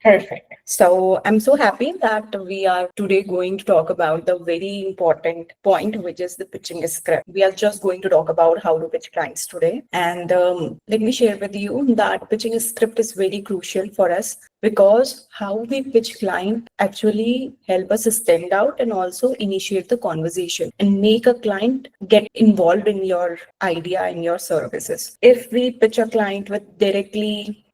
Perfect. So I'm so happy that we are today going to talk about the very important point, which is the pitching script. We are just going to talk about how to pitch clients today. And let me share with you that pitching script is very crucial for us because how we pitch client actually help us stand out and also initiate the conversation and make a client get involved in your idea and your services. If we pitch a client with directly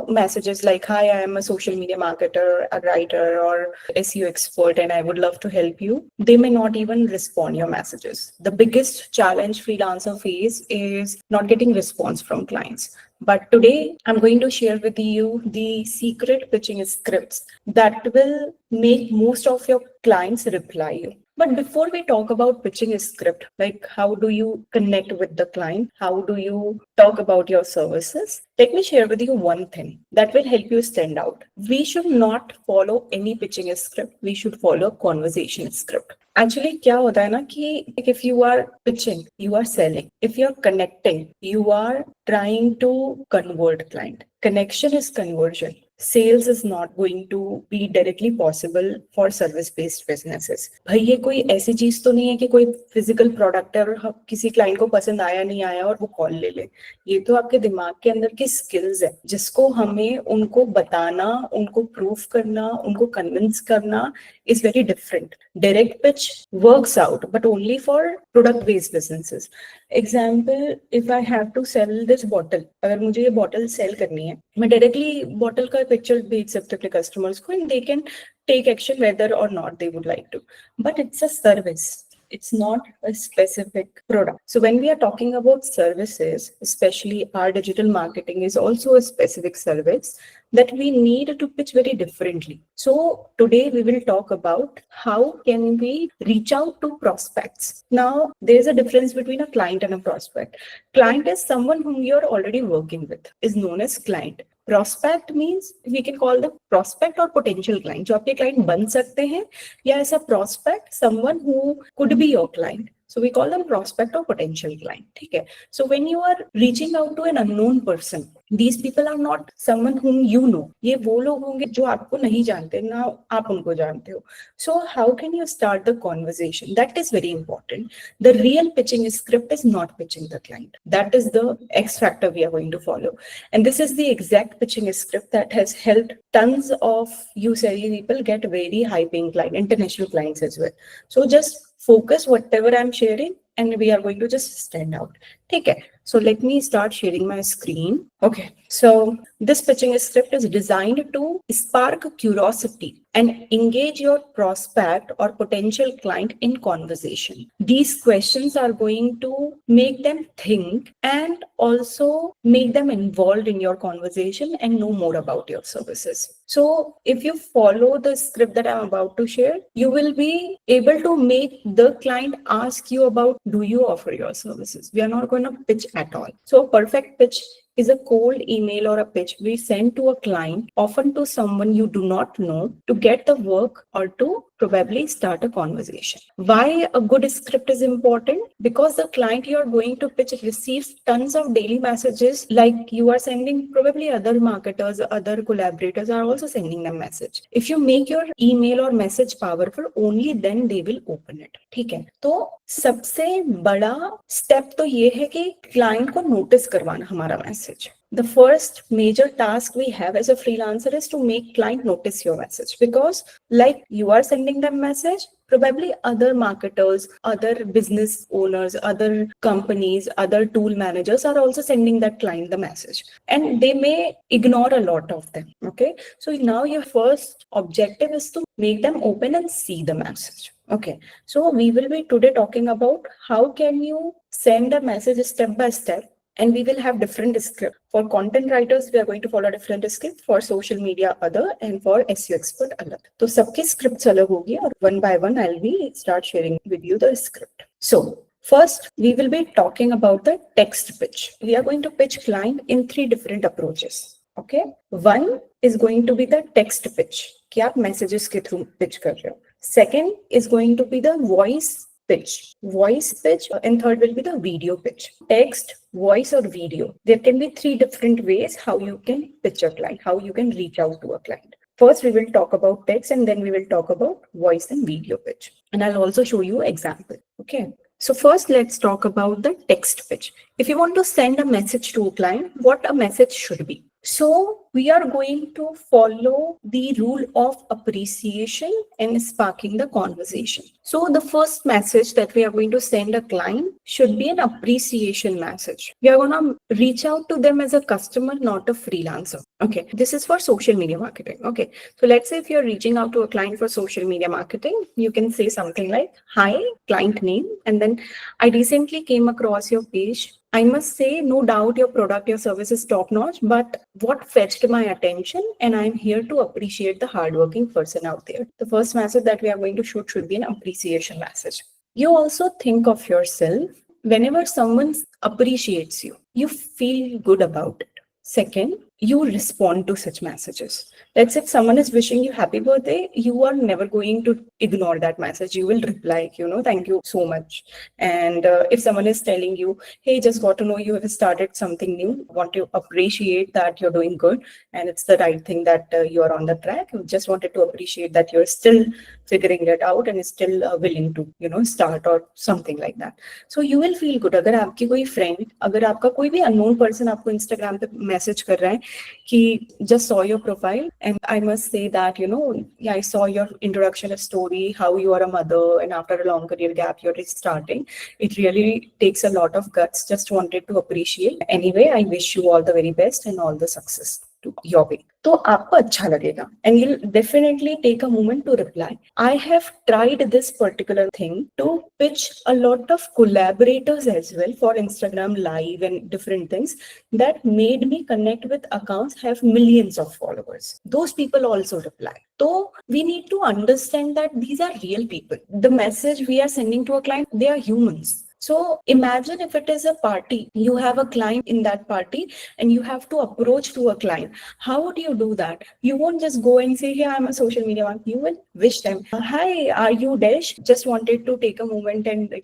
messages like, hi, I am a social media marketer, a writer, or SEO expert, and I would love to help you, they may not even respond your messages. The biggest challenge freelancer face is not getting response from clients. But today, I'm going to share with you the secret pitching scripts that will make most of your clients reply you. But before we talk about pitching a script, like how do you connect with the client? How do you talk about your services? Let me share with you one thing that will help you stand out. We should not follow any pitching script. We should follow conversation script. Actually, क्या होता है ना कि if you are pitching, you are selling. If you are connecting, you are trying to convert client. Connection is conversion. Sales is not going to be directly possible for service based businesses. भाई ये कोई ऐसी चीज तो नहीं है कि कोई फिजिकल प्रोडक्ट है और किसी क्लाइंट को पसंद आया नहीं आया और वो कॉल ले ले. ये तो आपके दिमाग के अंदर की स्किल्स है जिसको हमें उनको बताना, उनको प्रूफ करना, उनको कन्विंस करना is very different. Direct pitch works out, but only for product-based businesses. Example, if I have to sell this bottle, अगर मुझे ये bottle sell करनी है, मैं directly bottle का picture भेज सकते अपने customers को and they can take action whether or not they would like to. But it's a service. It's not a specific product. So when we are talking about services, especially our digital marketing is also a specific service that we need to pitch very differently. So today we will talk about how can we reach out to prospects. Now, there's a difference between a client and a prospect. Client is someone whom you're already working with, is known as client. Prospect means we can call the prospect or potential client. जो आपके client बन सकते हैं या ऐसा prospect, someone who could be your client. So we call them prospect or potential client. ठीक है. So when you are reaching out to an unknown person, these people are not someone whom you know. ये वो लोग होंगे जो आपको नहीं जानते ना आप उनको जानते हो. So how can you start the conversation? That is very important. The real pitching script is not pitching the client. That is the X factor we are going to follow. And this is the exact pitching script that has helped tons of you savvy people get very high paying client, international clients as well. So just focus whatever I'm sharing and we are going to just stand out. Okay, so let me start sharing my screen. Okay, so this pitching script is designed to spark curiosity and engage your prospect or potential client in conversation. These questions are going to make them think and also make them involved in your conversation and know more about your services. So if you follow the script that I'm about to share, you will be able to make the client ask you about, do you offer your services? We are not going to pitch at all. So a perfect pitch is a cold email or a pitch we send to a client, often to someone you do not know, to get the work or to probably start a conversation. Why a good script is important? Because the client you are going to pitch receives tons of daily messages like you are sending, probably other marketers, other collaborators are also sending them message. If you make your email or message powerful, only then they will open it. ठीक है, तो सबसे बड़ा step तो ये है कि client को नोटिस करवाना हमारा message. The first major task we have as a freelancer is to make client notice your message, because like you are sending them message, probably other marketers, other business owners, other companies, other tool managers are also sending that client the message and they may ignore a lot of them. Okay, so now your first objective is to make them open and see the message. Okay, so we will be today talking about how can you send a message step by step. And we will have different script. For content writers, we are going to follow different script. For social media, other, and for SEO expert, अलग. तो सबके scripts अलग होगी और one by one I'll be start sharing with you the script. So first, we will be talking about the text pitch. We are going to pitch client in 3 different approaches. Okay, one is going to be the text pitch. कि आप messages के through pitch कर रहे हो. Second is going to be the voice pitch, and third will be the video pitch. Text, voice or video. There can be 3 different ways how you can pitch a client, how you can reach out to a client. First, we will talk about text and then we will talk about voice and video pitch. And I'll also show you example. Okay. So first, let's talk about the text pitch. If you want to send a message to a client, what a message should be. So we are going to follow the rule of appreciation and sparking the conversation. So the first message that we are going to send a client should be an appreciation message. We are going to reach out to them as a customer, not a freelancer. Okay. This is for social media marketing. Okay. So let's say if you're reaching out to a client for social media marketing, you can say something like, hi, client name, and then I recently came across your page. I must say, no doubt your product, your service is top notch, but what fetched my attention, and I'm here to appreciate the hardworking person out there. The first message that we are going to shoot should be an appreciation message. You also think of yourself whenever someone appreciates you, you feel good about it. Second, you respond to such messages. Let's say if someone is wishing you happy birthday, you are never going to ignore that message. You will reply, thank you so much. And if someone is telling you, hey, just got to know you have started something new, want to appreciate that you're doing good and it's the right thing that you're on the track. You just wanted to appreciate that you're still figuring it out and still willing to, start or something like that. So you will feel good. अगर आपकी कोई friend, अगर आपका कोई भी unknown person आपको Instagram पे message कर रहा है कि just saw your profile and I must say that, yeah, I saw your introduction story, how you are a mother and after a long career gap, you're starting. It really takes a lot of guts. Just wanted to appreciate. Anyway, I wish you all the very best and all the success to your way. तो आपको अच्छा लगेगा and you'll definitely take a moment to reply. I have tried this particular thing to pitch a lot of collaborators as well for Instagram Live and different things that made me connect with accounts have millions of followers. Those people also reply. So we need to understand that these are real people. The message we are sending to a client, they are humans. So imagine if it is a party, you have a client in that party and you have to approach to a client. How would you do that? You won't just go and say, hey, I'm a social media one. You will wish them, hi, are you Desh? Just wanted to take a moment and,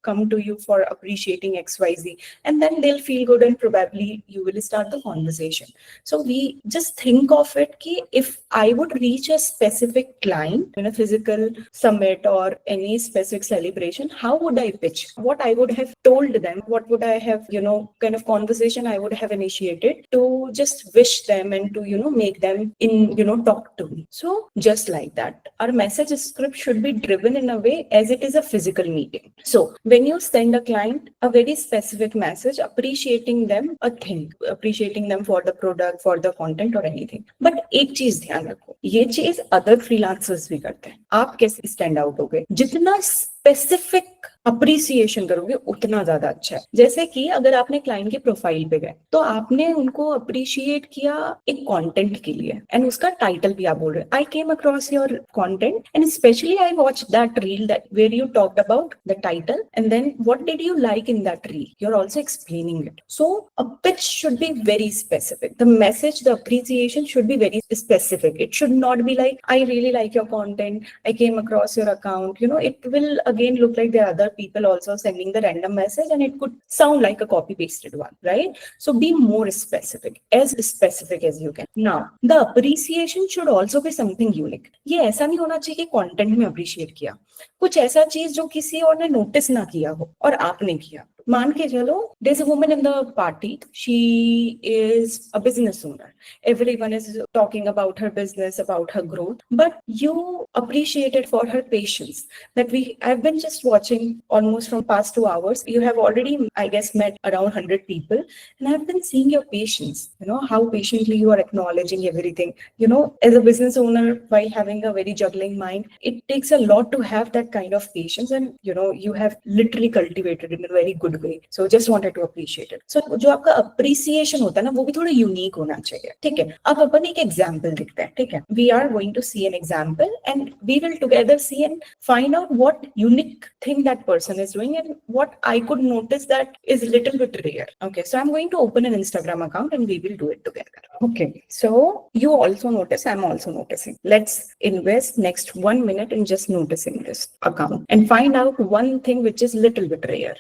come to you for appreciating XYZ. And then they'll feel good and probably you will start the conversation. So we just think of it ki if I would reach a specific client in a physical summit or any specific celebration, how would I pitch? What I would have told them, what would I have, kind of conversation I would have initiated to just wish them and to, make them talk to me. So just like that, our message script should be driven in a way as it is a physical meeting. So when you send a client a very specific message, appreciating them a thing, appreciating them for the product, for the content or anything. But एक चीज ध्यान रखो, ये चीज other freelancers भी करते हैं. आप कैसे स्टैंड आउट होगे? जितना स्पेसिफिक अप्रिसिएशन करोगे उतना ज्यादा अच्छा है. जैसे कि अगर आपने क्लाइंट के प्रोफाइल पे गए तो आपने उनको अप्रिशिएट किया एक कंटेंट के लिए एंड उसका टाइटल भी आप बोल रहे हैं, I came across your content and specially I watch that reel that where you talked about the title and then what did you like in that reel? You're also explaining it. So a pitch should be very specific. The message, the appreciation should be very specific. It should not be like, I really like your content, I came across your account. It will again look like there are other people also sending the random message and it could sound like a copy pasted one, right? So be more specific as you can. Now the appreciation should also be something unique. ये ऐसा नहीं होना चाहिए कि content में appreciate किया, कुछ ऐसा चीज जो किसी और ने नोटिस ना किया हो और आपने किया. मान के चलो, there's a woman in the party, she is a business owner, everyone is talking about her business, about her growth, but you appreciated for her patience. I've been just watching almost from past 2 hours. You have already, I guess, met around 100 people and I've been seeing your patience, how patiently you are acknowledging everything. As a business owner, while having a very juggling mind, it takes a lot to have that kind of patience and you have literally cultivated it in a very good way. So just wanted to appreciate it. So जो आपका appreciation होता है ना, वो भी थोड़ा unique होना चाहिए. ठीक है, अब अपन एक example देखते हैं. ठीक है, we are going to see an example and we will together see and find out what unique thing that person is doing and what I could notice that is a little bit rare. Okay, so I'm going to open an Instagram account and we will do it together. Okay, so you also notice, I'm also noticing. Let's invest next 1 minute in just noticing this account and find out one thing which is little bit rare.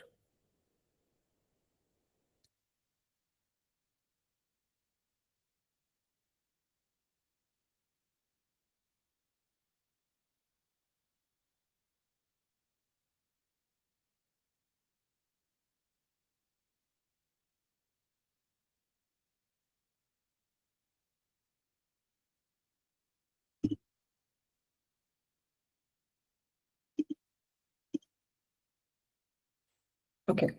Okay.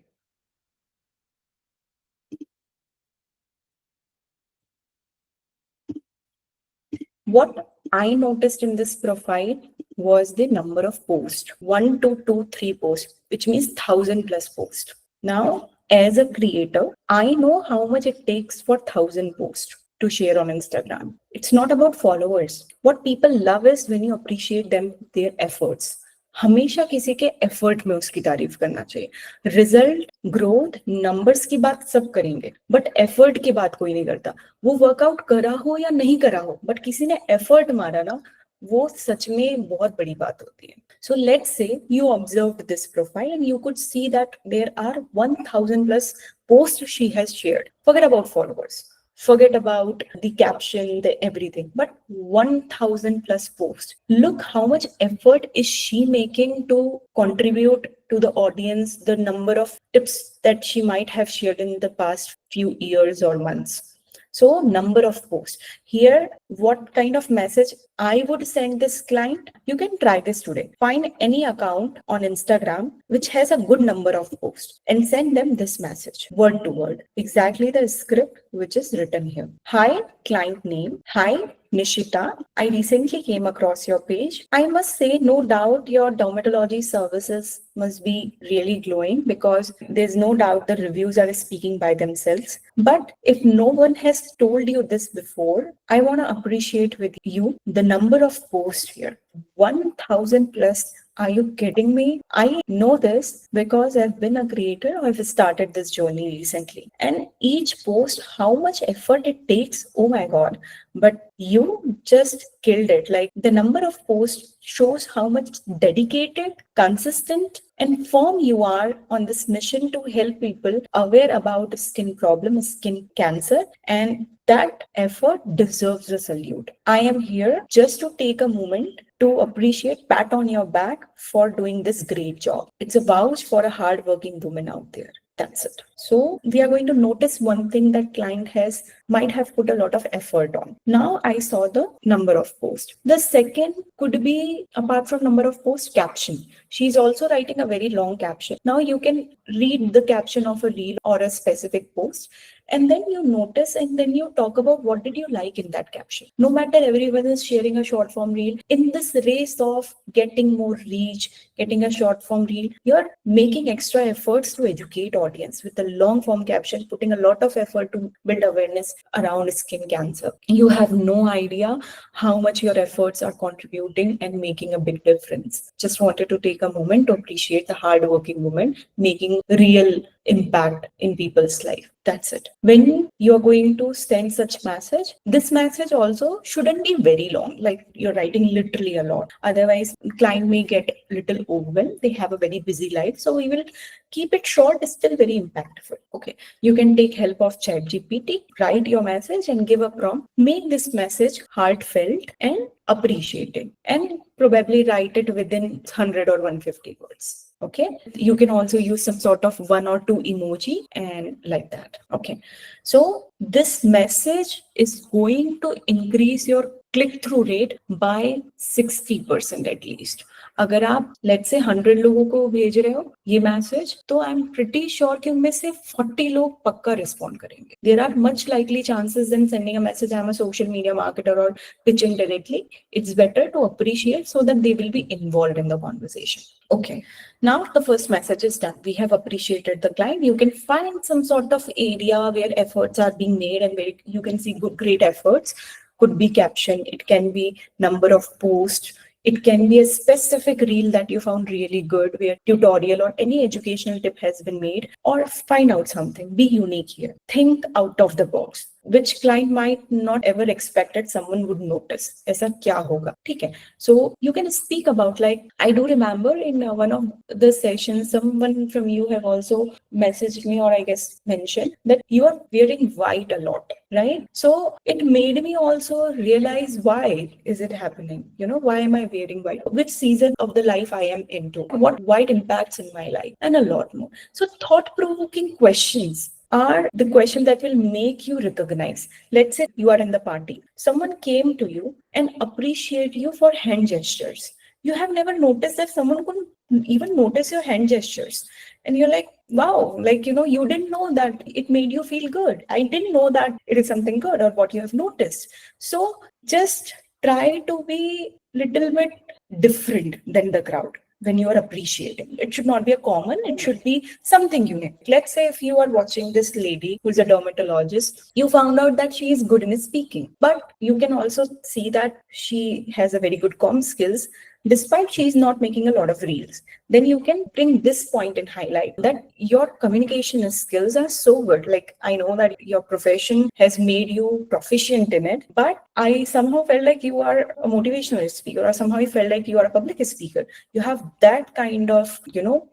What I noticed in this profile was the number of posts, 1, 2, 2, 3 posts, which means 1,000+ posts. Now, as a creator, I know how much it takes for 1,000 posts to share on Instagram. It's not about followers. What people love is when you appreciate them, their efforts. हमेशा किसी के effort में उसकी तारीफ करना चाहिए. Result, growth, numbers की बात सब करेंगे, बट एफर्ट की बात कोई नहीं करता. वो वर्कआउट करा हो या नहीं करा हो, बट किसी ने एफर्ट मारा ना, वो सच में बहुत बड़ी बात होती है. So let's say you observed this profile and you could see that there are 1,000+ posts she has shared. Forget about followers. Forget about the caption, the everything, but 1,000+ posts. Look how much effort is she making to contribute to the audience, the number of tips that she might have shared in the past few years or months. So number of posts. Here, what kind of message I would send this client? You can try this today. Find any account on Instagram which has a good number of posts and send them this message, word to word. Exactly the script which is written here. Hi, client name. Hi, Nishita, I recently came across your page. I must say, no doubt your dermatology services must be really glowing because there's no doubt the reviews are speaking by themselves. But if no one has told you this before, I want to appreciate with you the number of posts here. 1,000+. Are you kidding me? I know this because I've been a creator. I've started this journey recently. And each post, how much effort it takes, oh my God. But you just killed it. Like the number of posts shows how much dedicated, consistent, and firm you are on this mission to help people aware about skin problem, skin cancer, and that effort deserves a salute. I am here just to take a moment to appreciate, pat on your back for doing this great job. It's a vouch for a hardworking woman out there. That's it. So we are going to notice one thing that client might have put a lot of effort on. Now I saw the number of posts. The second could be, apart from number of posts, caption. She's also writing a very long caption. Now you can read the caption of a reel or a specific post, and then you notice and then you talk about what did you like in that caption. No matter everyone is sharing a short form reel, in this race of getting more reach, getting a short form reel, you're making extra efforts to educate audience with a long form caption, putting a lot of effort to build awareness around skin cancer. You have no idea how much your efforts are contributing and making a big difference. Just wanted to take a moment to appreciate the hardworking woman making real impact in people's life. That's it. When you're going to send such message, this message also shouldn't be very long, like you're writing literally a lot. Otherwise, client may get little overwhelmed. They have a very busy life. So we will keep it short, still very impactful. Okay. You can take help of ChatGPT, write your message and give a prompt. Make this message heartfelt and appreciated, and probably write it within 100 or 150 words. Okay, you can also use some sort of 1 or 2 emoji and like that. Okay, so this message is going to increase your click-through rate by 60% at least. अगर आप let's say 100 लोगों को भेज रहे हो ये message, तो I am pretty sure कि उनमें से 40 लोग पक्का रिस्पॉन्ड करेंगे. There are much likely chances then sending a message I am a social media marketer और pitching directly. It's better to appreciate so that they will be involved in the conversation. Okay, now the first message is done. We have appreciated the client. You can find some sort of area where efforts are being made and where you can see good, great efforts. Could be caption, it can be number of posts, it can be a specific reel that you found really good where tutorial or any educational tip has been made, or find out something. Be unique here. Think out of the box. Which client might not ever expected someone would notice. ऐसा क्या होगा? ठीक है. So you can speak about, like, I do remember in one of the sessions, someone from you have also messaged me, or I guess mentioned that you are wearing white a lot, right? So it made me also realize, why is it happening? You know, why am I wearing white? Which season of the life I am into? What white impacts in my life? And a lot more. So thought-provoking questions are the question that will make you recognize. Let's say you are in the party. Someone came to you and appreciate you for hand gestures. You have never noticed that someone could even notice your hand gestures. And you're like, wow, like, you didn't know that it made you feel good. I didn't know that it is something good or what you have noticed. So just try to be little bit different than the crowd when you are appreciating. It should not be a common, it should be something unique. Let's say if you are watching this lady who's a dermatologist, you found out that she is good in speaking, but you can also see that she has a very good comm skills despite she is not making a lot of reels. Then you can bring this point and highlight that your communication skills are so good. Like, I know that your profession has made you proficient in it, but I somehow felt like you are a motivational speaker, or somehow I felt like you are a public speaker. You have that kind of,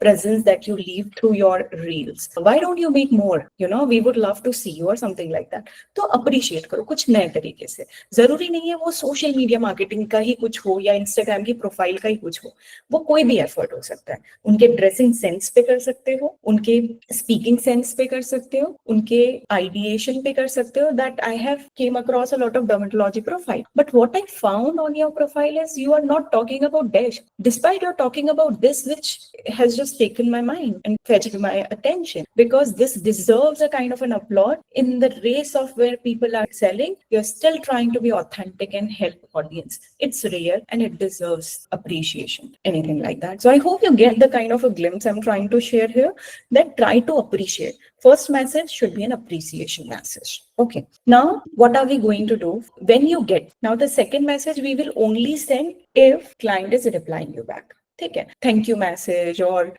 presence that you leave through your reels. Why don't you make more? We would love to see you, or something like that. तो appreciate करो कुछ नए तरीके से. जरूरी नहीं है वो सोशल मीडिया मार्केटिंग का ही कुछ हो या इंस्टाग्राम की प्रोफाइल का ही कुछ हो. वो कोई भी एफर्ट हो सकता है. उनके ड्रेसिंग सेंस पे कर सकते हो, उनके स्पीकिंग सेंस पे कर सकते हो, उनके आइडिएशन पे कर सकते हो. That I have came across a lot of dermatology profile, but what I found on your profile is you are not talking about dash, despite you're talking about this, which has just taken my mind and fetched my attention, because this deserves a kind of an applaud. In the race of where people are selling, you're still trying to be authentic and help audience. It's rare and it deserves appreciation, anything like that. So I hope you get the kind of a glimpse I'm trying to share here, that try to appreciate. First message should be an appreciation message. Okay, now what are we going to do when you get? Now the second message we will only send if client is replying you back. ठीक है, thank you message or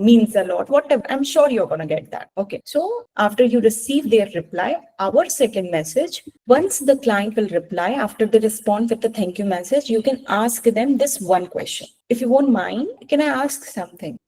means a lot, whatever, I'm sure you're gonna get that. Okay, so after you receive their reply, our second message, once the client will reply after the response with the thank you message, you can ask them this one question. If you won't mind, can I ask something?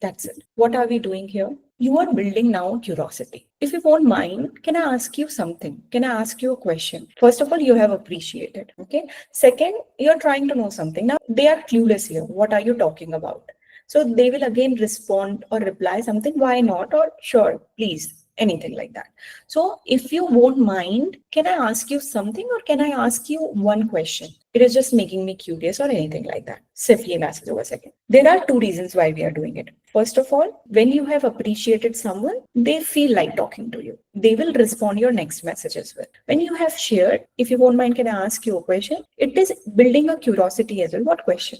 That's it. What are we doing here? You are building now curiosity. If you won't mind, can I ask you something? Can I ask you a question? First of all, you have appreciated. Okay. Second, you're trying to know something. Now they are clueless here. What are you talking about? So they will again respond or reply something. Why not? Or sure, please. Anything like that. So if you won't mind, can I ask you something, or can I ask you one question? It is just making me curious, or anything like that. Safely message over a second. There are two reasons why we are doing it. First of all, when you have appreciated someone, they feel like talking to you. They will respond your next message as well. When you have shared, if you won't mind, can I ask you a question? It is building a curiosity as well. What question?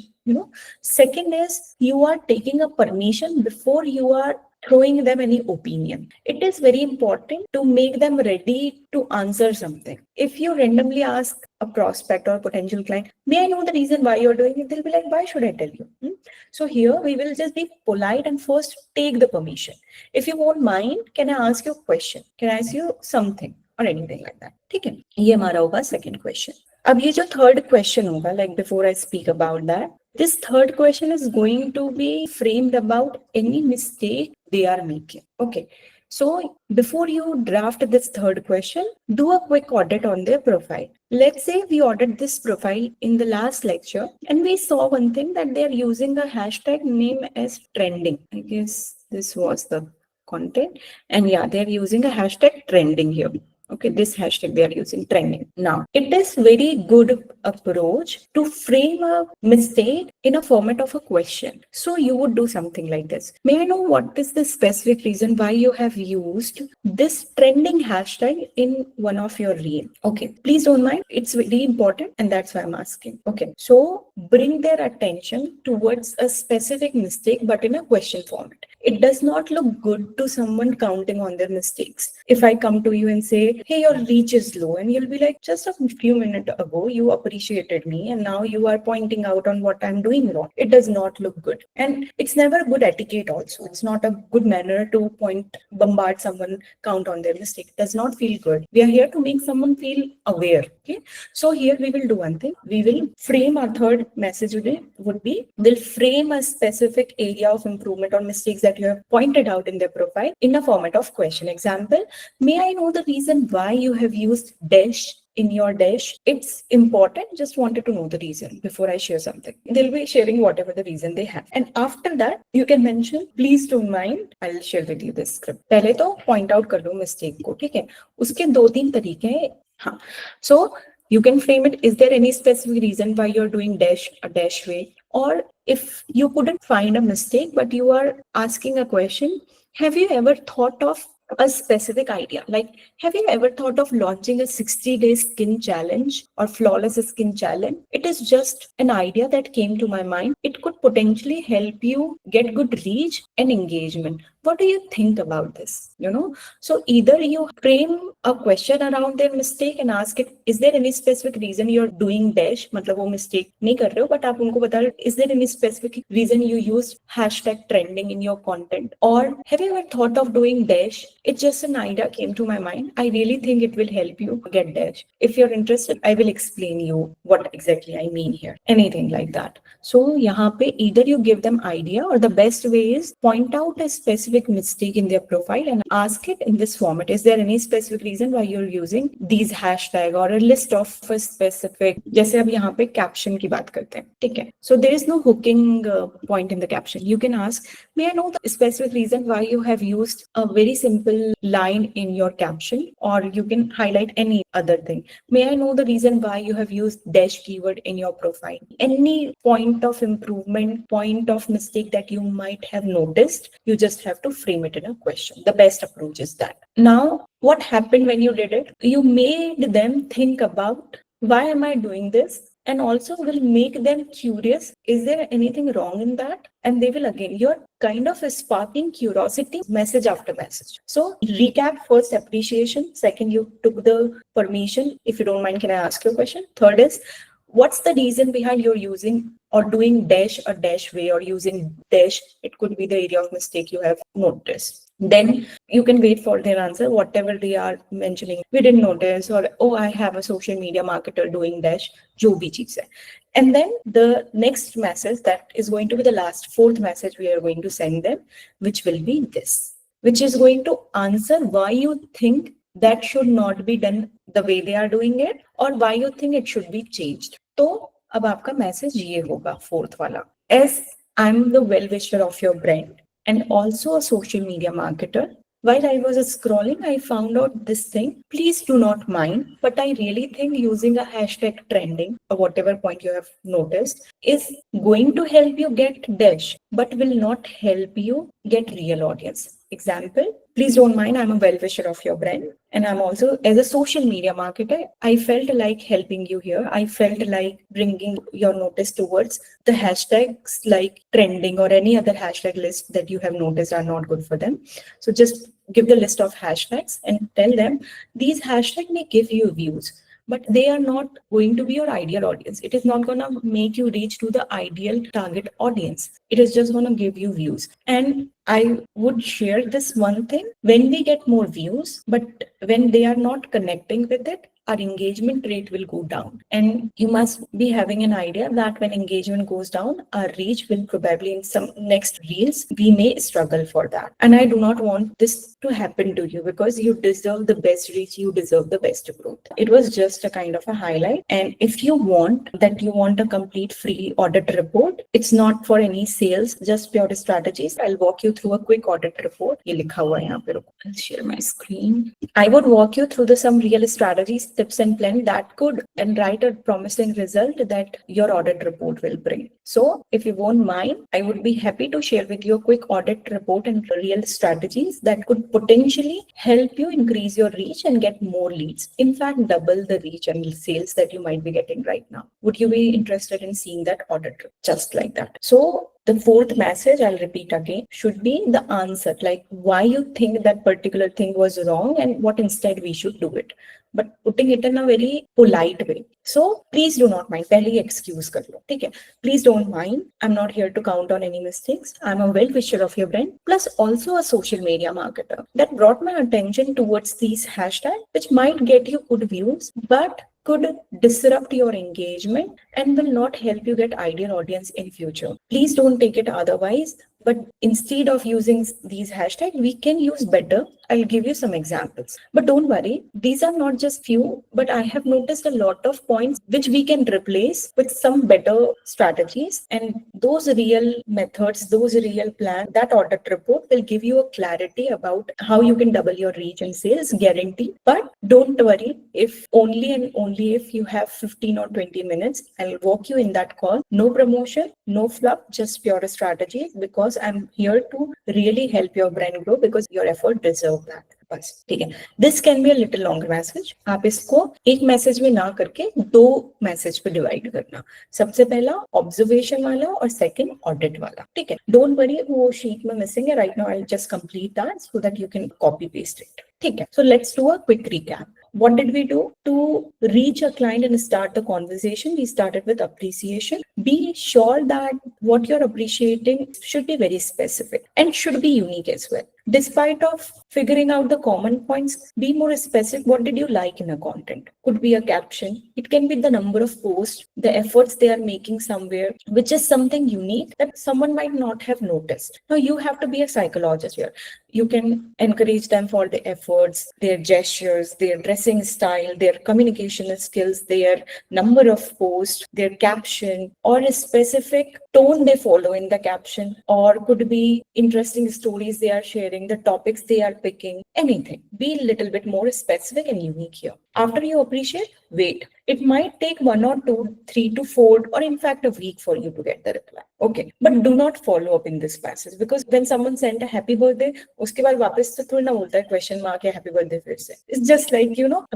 Second is you are taking a permission before you are throwing them any opinion. It is very important to make them ready to answer something. If you randomly ask a prospect or potential client, may I know the reason why you're doing it? They'll be like, why should I tell you? So here we will just be polite and first take the permission. If you won't mind, can I ask you a question? Can I ask you something or anything like that? ठीक है, ये हमारा होगा second question. अब ये जो third question होगा, like before I speak about that, this third question is going to be framed about any mistake they are making. Okay. So before you draft this third question, do a quick audit on their profile. Let's say we audited this profile in the last lecture and we saw one thing, that they are using a hashtag name as trending. I guess this was the content. And yeah, they're using a hashtag trending here. Okay, this hashtag they are using, trending. Now, it is very good approach to frame a mistake in a format of a question. So you would do something like this. May I know what is the specific reason why you have used this trending hashtag in one of your reel? Okay, please don't mind. It's very important and that's why I'm asking. Okay, so bring their attention towards a specific mistake but in a question format. It does not look good to someone counting on their mistakes. If I come to you and say, hey, your reach is low, and you'll be like, just a few minutes ago, you appreciated me, and now you are pointing out on what I'm doing wrong. It does not look good. And it's never good etiquette also. It's not a good manner to bombard someone, count on their mistake. It does not feel good. We are here to make someone feel aware. Okay. So here we will do one thing. We will frame our third message today would be, we'll frame a specific area of improvement or mistakes that you have pointed out in their profile in a format of question. Example, may I know the reason why you have used dash in your dash? It's important. Just wanted to know the reason before I share something. They'll be sharing whatever the reason they have. And after that, you can mention, please don't mind, I'll share with you this script. पहले तो point out कर लो mistake को, ठीक है? उसके दो तीन तरीके हैं. So you can frame it, is there any specific reason why you're doing dash a dash way? Or if you couldn't find a mistake, but you are asking a question, have you ever thought of a specific idea? Like, have you ever thought of launching a 60-day skin challenge or flawless skin challenge? It is just an idea that came to my mind. It could potentially help you get good reach and engagement. What do you think about this? So either you frame a question around their mistake and ask it, is there any specific reason you're doing dash? मतलब वो mistake नहीं कर रहे हो, but आप उनको बता रहे हो, is there any specific reason you used hashtag trending in your content? Or have you ever thought of doing dash? It's just an idea came to my mind. I really think it will help you get dash. If you're interested, I will explain you what exactly I mean here. Anything like that. So यहाँ पे either you give them idea, or the best way is point out a specific mistake in their profile and ask it in this format. Is there any specific reason why you're using these hashtag or a list of a specific, जैसे अब यहाँ पे caption की बात करते हैं, ठीक है? So there is no hooking point in the caption. You can ask, may I know the specific reason why you have used a very simple line in your caption? Or you can highlight any other thing. May I know the reason why you have used dash keyword in your profile? Any point of improvement, point of mistake that you might have noticed, you just have to frame it in a question. The best approach is that. Now, what happened when you did it? You made them think about, why am I doing this? And also will make them curious. Is there anything wrong in that? And they will again, you're kind of sparking curiosity message after message. So recap: first, appreciation. Second, you took the permission. If you don't mind, can I ask you a question? Third is, what's the reason behind your using or doing dash a dash way, or using dash? It could be the area of mistake you have noticed. Then you can wait for their answer, whatever they are mentioning. We didn't notice, or oh, I have a social media marketer doing dash, jo bhi cheez hai. And then the next message, that is going to be the last, fourth message we are going to send them, which will be this, which is going to answer why you think that should not be done the way they are doing it, or why you think it should be changed. तो अब आपका message ये होगा, fourth वाला, as I'm the well-wisher of your brand and also a social media marketer. While I was scrolling, I found out this thing. Please do not mind, but I really think using a hashtag trending, or whatever point you have noticed, is going to help you get dash, but will not help you get real audience. Example, please don't mind, I'm a well-wisher of your brand. And I'm also, as a social media marketer, I felt like helping you here. I felt like bringing your notice towards the hashtags like trending or any other hashtag list that you have noticed are not good for them. So just give the list of hashtags and tell them these hashtags may give you views, but they are not going to be your ideal audience. It is not going to make you reach to the ideal target audience. It is just going to give you views. And I would share this one thing: when we get more views, but when they are not connecting with it, our engagement rate will go down. And you must be having an idea that when engagement goes down, our reach will probably, in some next reels, we may struggle for that. And I do not want this to happen to you, because you deserve the best reach, you deserve the best growth. It was just a kind of a highlight. And if you want a complete free audit report, it's not for any sales, just pure strategies. I'll walk you through a quick audit report. ये लिखा हुआ है यहाँ पे, I'll share my screen. I would walk you through some real strategies, tips and plan that could and write a promising result that your audit report will bring. So if you won't mind, I would be happy to share with you a quick audit report and real strategies that could potentially help you increase your reach and get more leads. In fact, double the reach and sales that you might be getting right now. Would you be interested in seeing that audit report? Just like that. So the fourth message, I'll repeat again, should be the answer, like why you think that particular thing was wrong and what instead we should do it, but putting it in a very polite way. So please do not mind. Pehle excuse kar lo, theek hai? Please don't mind. I'm not here to count on any mistakes. I'm a well-wisher of your brand, plus also a social media marketer that brought my attention towards these hashtags, which might get you good views, but could disrupt your engagement and will not help you get ideal audience in future. Please don't take it otherwise. But instead of using these hashtags, we can use better. I'll give you some examples. But don't worry, these are not just few, but I have noticed a lot of points which we can replace with some better strategies. And those real methods, those real plans, that audit report will give you a clarity about how you can double your reach and sales, guarantee. But don't worry, if only and only if you have 15 or 20 minutes, I'll walk you in that call. No promotion, no fluff, just pure strategy, because I'm here to really help your brand grow, because your effort deserve that. बस ठीक है. This can be a little longer message. आप इसको एक message में ना करके दो मैसेज पे डिवाइड करना. सबसे पहला ऑब्जर्वेशन वाला और सेकंड ऑडिट वाला. ठीक है. डोंट वरी, वो शीट में मिसिंग है. Right now I will just complete that so that you can copy paste it. ठीक है. So let's do a quick recap. What did we do to reach a client and start the conversation? We started with appreciation. Be sure that what you're appreciating should be very specific and should be unique as well. Despite of figuring out the common points, be more specific. What did you like in a content? Could be a caption. It can be the number of posts, the efforts they are making somewhere, which is something unique that someone might not have noticed. Now you have to be a psychologist here. You can encourage them for the efforts, their gestures, their dressing style, their communication skills, their number of posts, their caption, or a specific tone they follow in the caption, or could be interesting stories they are sharing, the topics they are picking, anything. Be a little bit more specific and unique here. After you appreciate, wait. It might take 1 or 2, 3 to 4, or in fact a week for you to get the reply. Okay, but do not follow up in this passage, because when someone sent a happy birthday, उसके बाद वापस से थोड़ी ना बोलता है question mark या happy birthday फिर से. It's just like,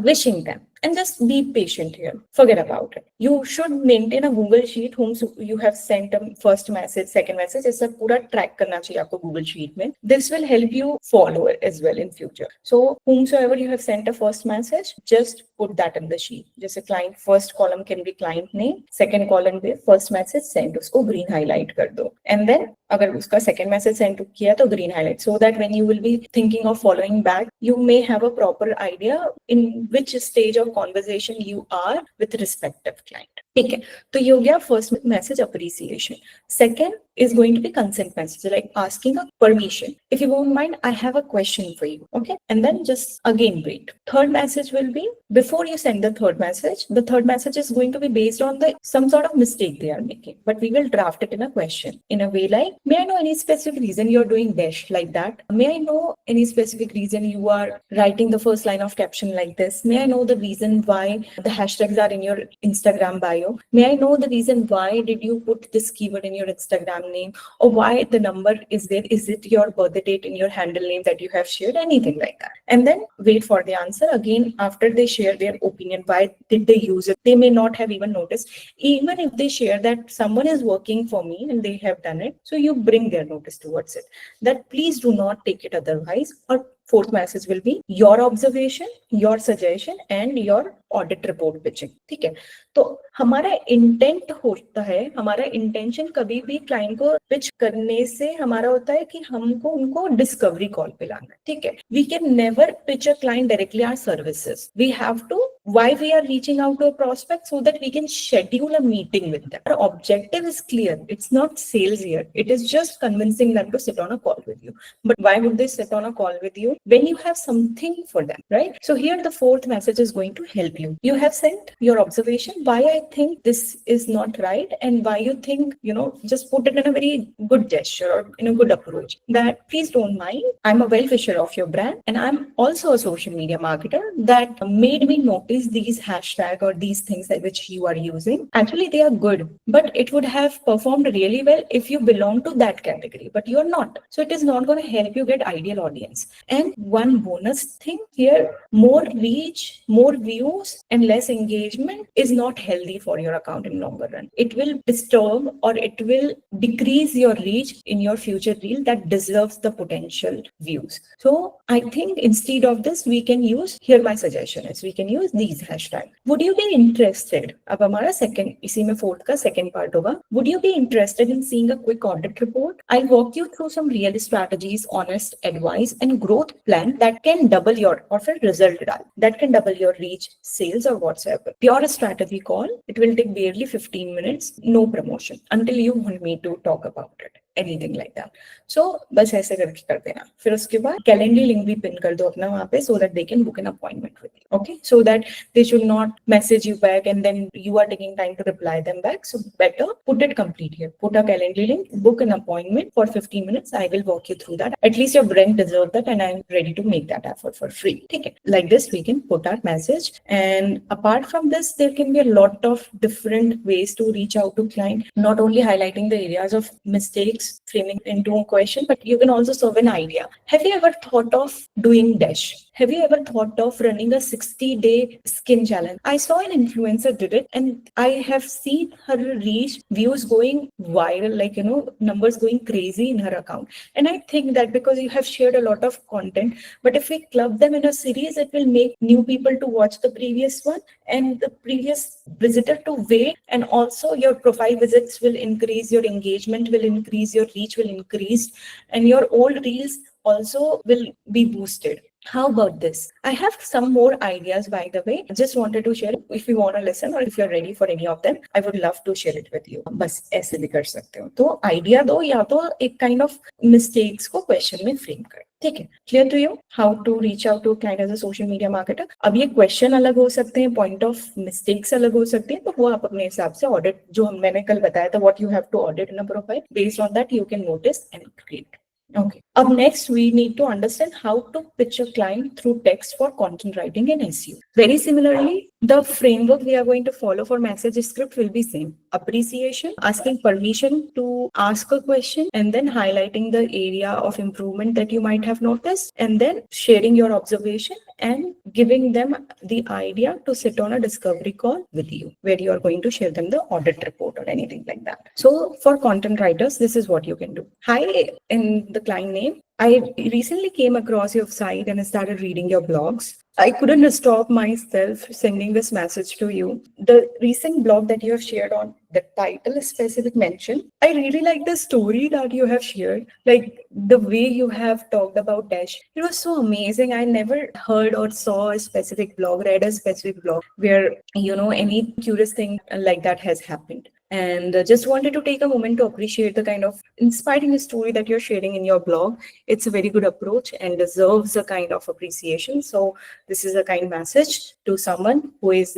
wishing them. And just be patient here. Forget about it. You should maintain a Google sheet whom you have sent a first message, second message. ऐसा पूरा track करना चाहिए आपको Google sheet में. This will help you follow it as well in future. So whomsoever you have sent a first message, just put that in the sheet. जैसे client, first column can be client name, second column पे first message sent, उसको green highlight कर दो. And then अगर उसका second message send किया तो green highlight, so that when you will be thinking of following back, you may have a proper idea in which stage of conversation you are with respective client. ठीक है. तो ये हो गया first message appreciation. Second is going to be consent message, like asking a permission. If you won't mind, I have a question for you. Okay. And then just again wait. Third message will be, before you send the third message is going to be based on some sort of mistake they are making. But we will draft it in a question in a way like, may I know any specific reason you're doing dash like that? May I know any specific reason you are writing the first line of caption like this? May I know the reason why the hashtags are in your Instagram bio? May I know the reason why did you put this keyword in your Instagram name, or why the number is there? Is it your birthday date in your handle name that you have shared? Anything like that. And then wait for the answer. Again, after they share their opinion, why did they use it? They may not have even noticed. Even if they share that someone is working for me and they have done it, so you bring their notice towards it. That please do not take it otherwise. Or fourth message will be your observation, your suggestion, and your audit report pitching. ठीक है. तो हमारा intent होता है, हमारा intention कभी भी client को पिच करने से हमारा होता है कि हमको उनको डिस्कवरी कॉल पे लाना है. ठीक है. We can never pitch a client directly our services. We have to, why we are reaching out to a prospect, so that we can schedule a meeting with them. Our objective is clear. It's not sales here. It is just convincing them to sit on a call with you. But why would they sit on a call with you? When you have something for them, right? So here the fourth message is going to help you. You have sent your observation, why I think this is not right, and why you think, just put it in a very good gesture or in a good approach. That please don't mind, I'm a well-wisher of your brand, and I'm also a social media marketer that made me notice these hashtag or these things that which you are using. Actually, they are good, but it would have performed really well if you belong to that category, but you're not. So it is not going to help you get ideal audience. And one bonus thing here, more reach, more views, and less engagement is not healthy for your account in longer run. It will disturb or it will decrease your reach in your future reel that deserves the potential views. So I think instead of this, we can use, here my suggestion is, we can use these hashtags. Would you be interested? अब हमारा second, इसी में fourth का second part होगा. Would you be interested in seeing a quick audit report? I'll walk you through some real strategies, honest advice, and growth plan that can double your, or फिर result डाल, that can double your reach, sales, or whatsoever. Pure strategy call. It will take barely 15 minutes. No promotion until you want me to talk about it. anything like that. So बस ऐसे करके कर देना. फिर उसके बाद calendar link भी pin कर दो अपना वहाँ पे, so that they can book an appointment with you. Okay, so that they should not message you back and then you are taking time to reply them back. So better put it complete here. Put a calendar link, book an appointment for 15 minutes. I will walk you through that. At least your brand deserves that, and I'm ready to make that effort for free. Okay, like this we can put our message. And apart from this, there can be a lot of different ways to reach out to client. Not only highlighting the areas of mistakes, framing into a question, but you can also serve an idea. Have you ever thought of doing dash? Have you ever thought of running a 60-day skin challenge? I saw an influencer did it, and I have seen her reach views going viral, like, numbers going crazy in her account. And I think that because you have shared a lot of content, but if we club them in a series, it will make new people to watch the previous one and the previous visitor to wait. And also your profile visits will increase, your engagement will increase, your reach will increase, and your old reels also will be boosted. How about this? I have some more ideas, by the way. I just wanted to share. If you want to listen or if you're ready for any of them, I would love to share it with you. बस ऐसे भी कर सकते हो. तो idea दो, या तो एक kind of mistakes को question में frame कर. ठीक है, clear to you how to reach out to client as a social media marketer. अब ये question अलग हो सकते हैं, point of mistakes अलग हो सकते हैं, तो वो आप अपने हिसाब से audit, जो मैंने कल बताया था, what you have to audit in a profile. Based on that, you can notice and create. Okay. Up next, we need to understand how to pitch a client through text for content writing and SEO. Very similarly, the framework we are going to follow for message script will be same. Appreciation, asking permission to ask a question, and then highlighting the area of improvement that you might have noticed, and then sharing your observation and giving them the idea to sit on a discovery call with you, where you are going to share them the audit report or anything like that. So for content writers, this is what you can do. Hi, in the client name, I recently came across your site and I started reading your blogs. I couldn't stop myself sending this message to you. The recent blog that you have shared on the title is specific mention. I really like the story that you have shared, like the way you have talked about Dash. It was so amazing. I never heard or saw a specific blog, read a specific blog where, any curious thing like that has happened. And just wanted to take a moment to appreciate the kind of inspiring story that you're sharing in your blog. It's a very good approach and deserves a kind of appreciation. So this is a kind message to someone who is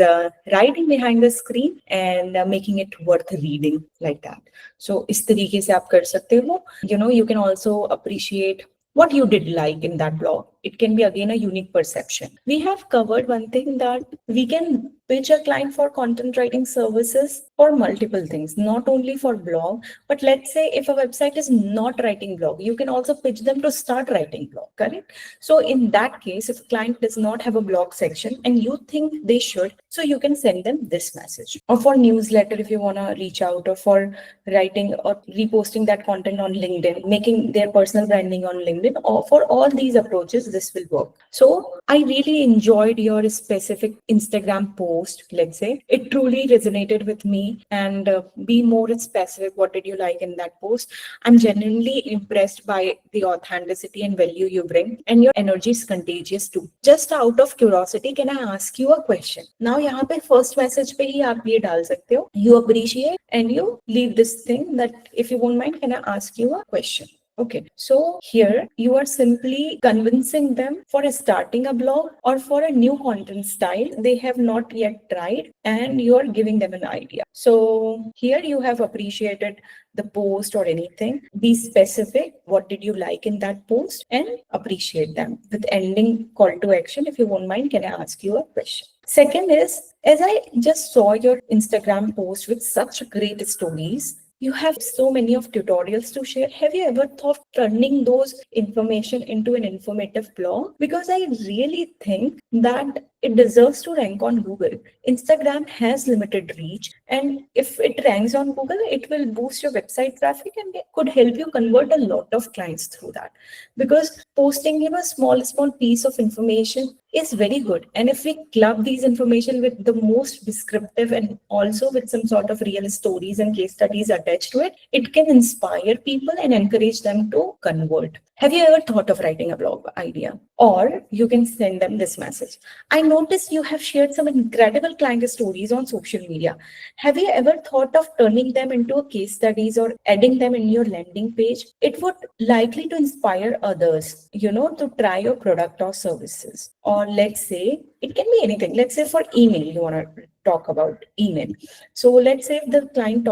writing behind the screen and making it worth reading like that. So इस तरीके से आप कर सकते हो. You can also appreciate what you did like in that blog. It can be again a unique perception. We have covered one thing, that we can pitch a client for content writing services for multiple things, not only for blog, but let's say if a website is not writing blog, you can also pitch them to start writing blog, correct? So in that case, if a client does not have a blog section and you think they should, so you can send them this message. Or for newsletter, if you want to reach out, or for writing or reposting that content on LinkedIn, making their personal branding on LinkedIn, or for all these approaches, this will work. So I really enjoyed your specific Instagram post, let's say. It truly resonated with me, and be more specific. What did you like in that post? I'm genuinely impressed by the authenticity and value you bring, and your energy is contagious too. Just out of curiosity, can I ask you a question? Now यहाँ पे first message पे ही आप ये डाल सकते हो. You appreciate and you leave this thing that if you won't mind, can I ask you a question? Okay, so here you are simply convincing them for starting a blog or for a new content style they have not yet tried, and you are giving them an idea. So here you have appreciated the post or anything. Be specific. What did you like in that post? And appreciate them with ending call to action. If you won't mind, can I ask you a question? Second is, as I just saw your Instagram post with such great stories, you have so many of tutorials to share. Have you ever thought of turning those information into an informative blog? Because I really think that it deserves to rank on Google. Instagram has limited reach, and if it ranks on Google, it will boost your website traffic and it could help you convert a lot of clients through that. Because posting a small piece of information is very good. And if we club these information with the most descriptive and also with some sort of real stories and case studies attached to it, it can inspire people and encourage them to convert. Have you ever thought of writing a blog idea? Or you can send them this message. I noticed you have shared some incredible client stories on social media. Have you ever thought of turning them into a case studies or adding them in your landing page? It would likely to inspire others, to try your product or services. Or let's say it can be anything. Let's say for email, you want to talk about email. So let's say if the client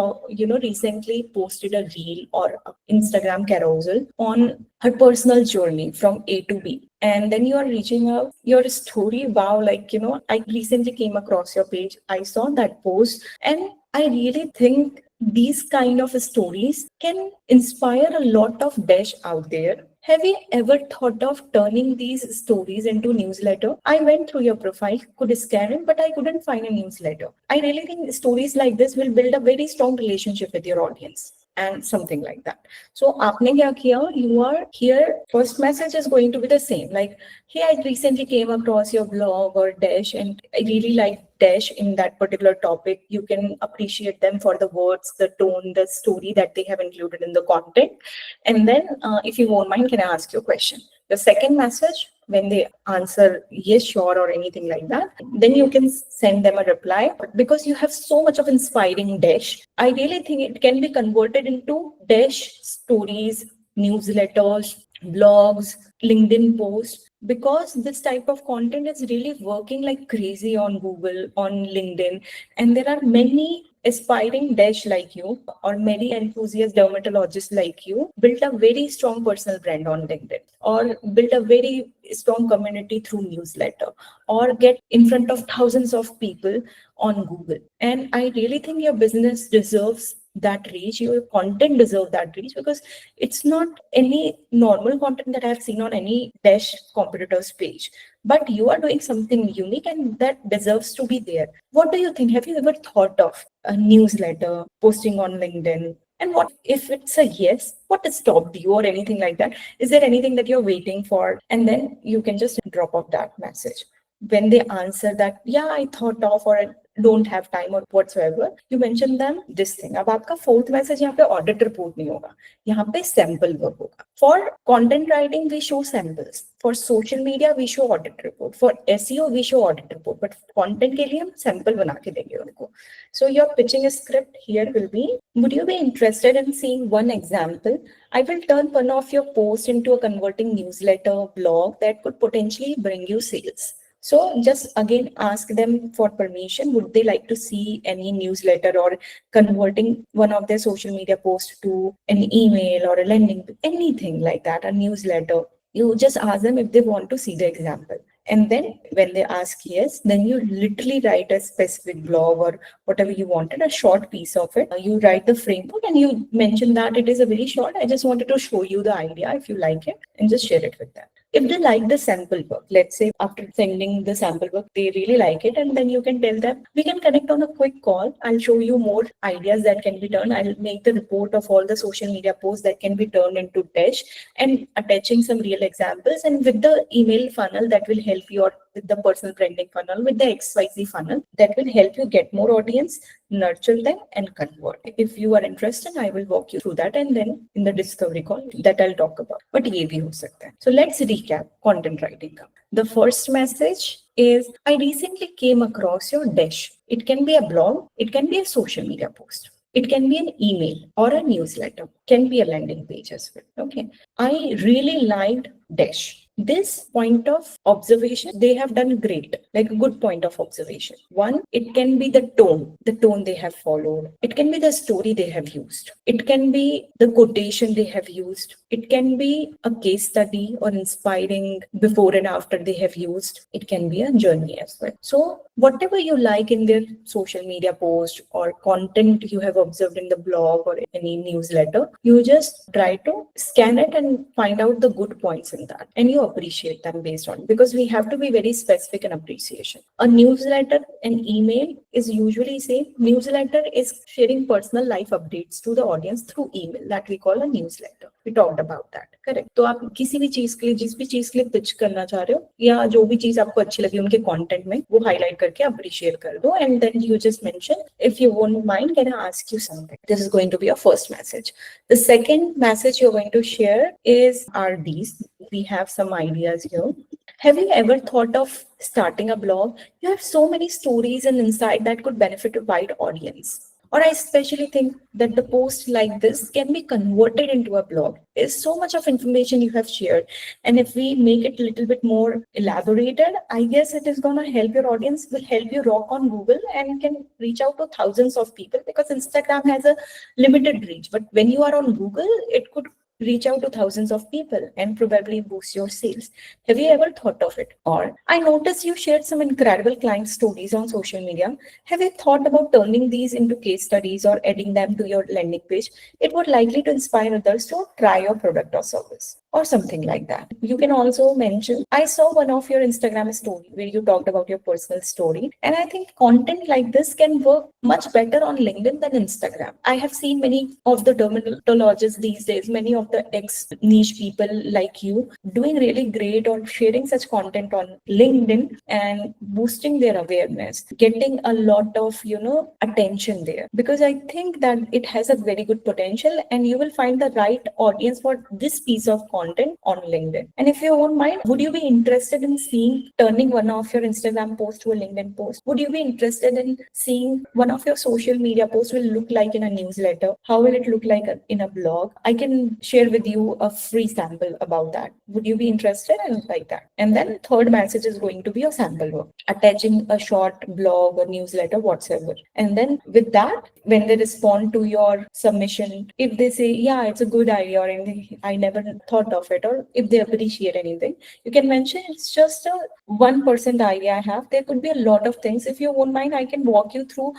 recently posted a reel or a Instagram carousel on her personal journey from A to B. And then you are reaching out your story. Wow, I recently came across your page. I saw that post, and I really think these kind of stories can inspire a lot of dash out there. Have you ever thought of turning these stories into newsletter? I went through your profile, could scan it, but I couldn't find a newsletter. I really think stories like this will build a very strong relationship with your audience and something like that. So आपने क्या किया? You are here. First message is going to be the same. Like, hey, I recently came across your blog or dash, and I really like dash in that particular topic. You can appreciate them for the words, the tone, the story that they have included in the content. And then, if you won't mind, can I ask you a question? The second message, when they answer yes, sure, or anything like that, then you can send them a reply. Because you have so much of inspiring dash, I really think it can be converted into dash stories, newsletters, blogs, LinkedIn posts, because this type of content is really working like crazy on Google, on LinkedIn, and there are many aspiring dash like you or many enthusiast dermatologists like you build a very strong personal brand on LinkedIn, or build a very strong community through newsletter, or get in front of thousands of people on Google. And I really think your business deserves that reach, your content deserves that reach, because it's not any normal content that I've seen on any dash competitor's page, but you are doing something unique and that deserves to be there. What do you think? Have you ever thought of a newsletter, posting on LinkedIn? And what if it's a yes? What has stopped you or anything like that? Is there anything that you're waiting for? And then you can just drop off that message. When they answer that, yeah, I thought of, or I don't have time or whatsoever, you mention them this thing. अब आपका fourth message यहाँ पे audit report नहीं होगा, यहाँ पे sample work होगा. For content writing, we show samples. For social media, we show audit report. For SEO, we show audit report. But content के लिए हम sample बना के देंगे उनको. So your pitching script here will be: would you be interested in seeing one example? I will turn one of your posts into a converting newsletter blog that could potentially bring you sales. So just again ask them for permission. Would they like to see any newsletter or converting one of their social media posts to an email or a landing, anything like that, a newsletter? You just ask them if they want to see the example. And then when they ask yes, then you literally write a specific blog or whatever you wanted, a short piece of it. You write the framework and you mention that it is a very short. I just wanted to show you the idea. If you like it, and just share it with them. If they like the sample work, let's say after sending the sample work, they really like it, and then you can tell them, we can connect on a quick call. I'll show you more ideas that can be done. I'll make the report of all the social media posts that can be turned into dash, and attaching some real examples, and with the email funnel that will help you, or with the personal branding funnel, with the XYZ funnel that will help you get more audience, nurture them, and convert. If you are interested, I will walk you through that, and then in the discovery call that I'll talk about. But ये भी हो सकता है. So let's recap content writing. The first message is, I recently came across your dash. It can be a blog, it can be a social media post, it can be an email or a newsletter, can be a landing page as well. Okay. I really liked dash. This point of observation, they have done great, like a good point of observation. One, it can be the tone they have followed. It can be the story they have used. It can be the quotation they have used. It can be a case study or inspiring before and after they have used. It can be a journey as well. So whatever you like in their social media post or content you have observed in the blog or any newsletter, you just try to scan it and find out the good points in that, and you appreciate them based on, because we have to be very specific in appreciation. A newsletter and email is usually same. Newsletter is sharing personal life updates to the audience through email, that we call a newsletter. We talked about that, correct? तो आप किसी भी चीज के लिए, जिस भी चीज के लिए पिच करना चाह रहे हो, या जो भी चीज आपको अच्छी लगी उनके कंटेंट में, वो हाईलाइट करके अप्रिशिएट कर दो, and then you just mention, if you won't mind, can I ask you something? This is going to be your first message. The second message you're going to share is are these. We have some ideas here. Have you ever thought of starting a blog? You have so many stories and insight that could benefit a wide audience. Or I especially think that the post like this can be converted into a blog. There's so much of information you have shared. And if we make it a little bit more elaborated, I guess it is gonna help your audience, will help you rock on Google and can reach out to thousands of people because Instagram has a limited reach. But when you are on Google, it could reach out to thousands of people and probably boost your sales. Have you ever thought of it? Or I noticed you shared some incredible client stories on social media. Have you thought about turning these into case studies or adding them to your landing page? It would likely to inspire others to try your product or service or something like that. You can also mention, I saw one of your Instagram story where you talked about your personal story. And I think content like this can work much better on LinkedIn than Instagram. I have seen many of the dermatologists these days, many of the ex niche people like you doing really great on sharing such content on LinkedIn and boosting their awareness, getting a lot of, attention there. Because I think that it has a very good potential and you will find the right audience for this piece of content on LinkedIn. And if you won't mind, would you be interested in seeing turning one of your Instagram posts to a LinkedIn post? Would you be interested in seeing one of your social media posts will look like in a newsletter? How will it look like in a blog? I can share with you a free sample about that. Would you be interested in like that? And then third message is going to be a sample work, attaching a short blog or newsletter, whatsoever. And then with that, when they respond to your submission, if they say, yeah, it's a good idea or anything, I never thought of it, or if they appreciate anything, you can mention it's just a 1% idea I have. There could be a lot of things. If you won't mind, I can walk you through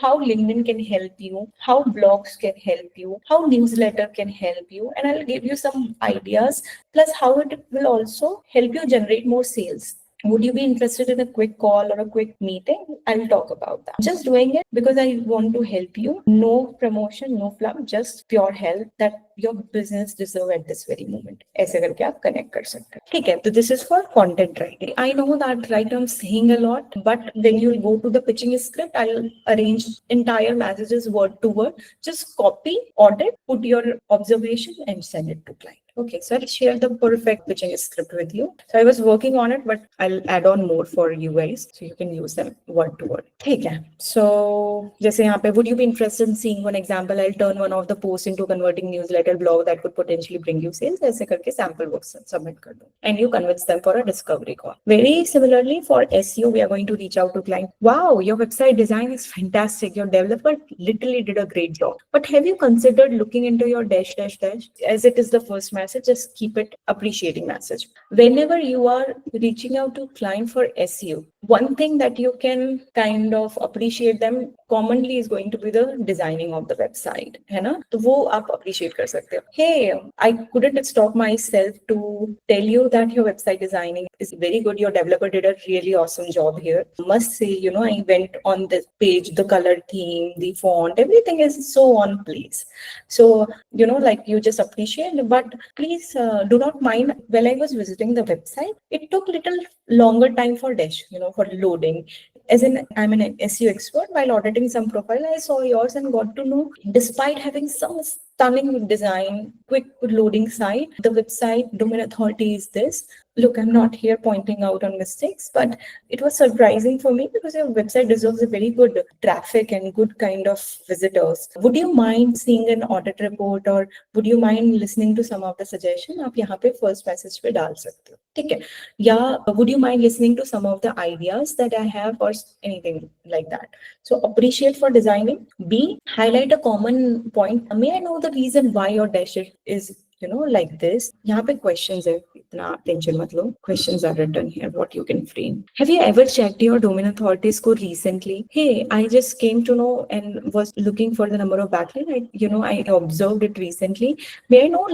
how LinkedIn can help you, how blogs can help you, how newsletter can help you, and I'll give you some ideas, plus how it will also help you generate more sales. Would you be interested in a quick call or a quick meeting? I'll talk about that. Just doing it because I want to help you. No promotion, no fluff, just pure help that your business deserve at this very moment. ऐसे करके आप connect कर सकते हैं. ठीक है, तो this is for content writing. I know that right now I'm saying a lot, but when you go to the pitching script, I'll arrange entire messages word to word. Just copy, audit, put your observation, and send it to client. Okay, so I'll share the perfect pitching script with you. So I was working on it, but I'll add on more for you guys so you can use them word to word. ठीक है. So जैसे यहाँ पे, would you be interested in seeing one example? I'll turn one of the posts into converting newsletter blog that could potentially bring you sales. ऐसे करके sample work submit कर दो. And you convince them for a discovery call. Very similarly for SEO, we are going to reach out to client. Wow, your website design is fantastic. Your developer literally did a great job. But have you considered looking into your dash dash dash? As it is the first message, just keep it appreciating message. Whenever you are reaching out to client for SEO, one thing that you can kind of appreciate them commonly is going to be the designing of the website, है ना? तो वो आप appreciate कर सकते हो. Hey, I couldn't stop myself to tell you that your website designing is very good. Your developer did a really awesome job here. Must say, I went on this page, the color theme, the font, everything is so on place. So, like you just appreciate, but please do not mind. While I was visiting the website, it took little longer time for dash, for loading. As in, I'm an SEO expert. While auditing some profile, I saw yours and got to know, despite having some stunning design, quick loading site, the website domain authority is this. Look, I'm not here pointing out on mistakes, but it was surprising for me because your website deserves a very good traffic and good kind of visitors. Would you mind seeing an audit report, or would you mind listening to some of the suggestion? आप यहाँ पे first message पे डाल सकते हो, ठीक है? या would you mind listening to some of the ideas that I have, or anything like that? So appreciate for designing. B, highlight a common point. May I know the reason why your dash is like this? यहाँ पे questions है, इतना tension मत लो. Questions are written here, what you can frame. Have you ever checked your domain authority score recently? Hey, I just came to know and was looking for the number of backlink. I observed it recently. May I know,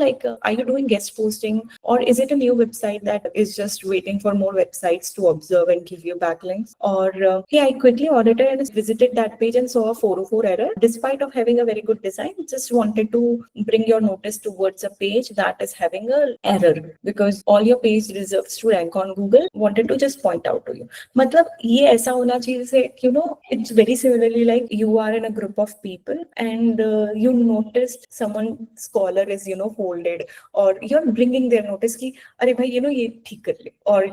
are you doing guest posting, or is it a new website that is just waiting for more websites to observe and give you backlinks? Or hey, I quickly audited and visited that page and saw a 404 error. Despite of having a very good design, just wanted to bring your notice towards a page page that is having a error because all your page deserves to rank on Google. Wanted to just point out to you. मतलब ये ऐसा होना चाहिए जैसे it's very similarly like you are in a group of people and you noticed someone scholar is folded, or you're bringing their notice कि अरे भाई ये ठीक कर ले, or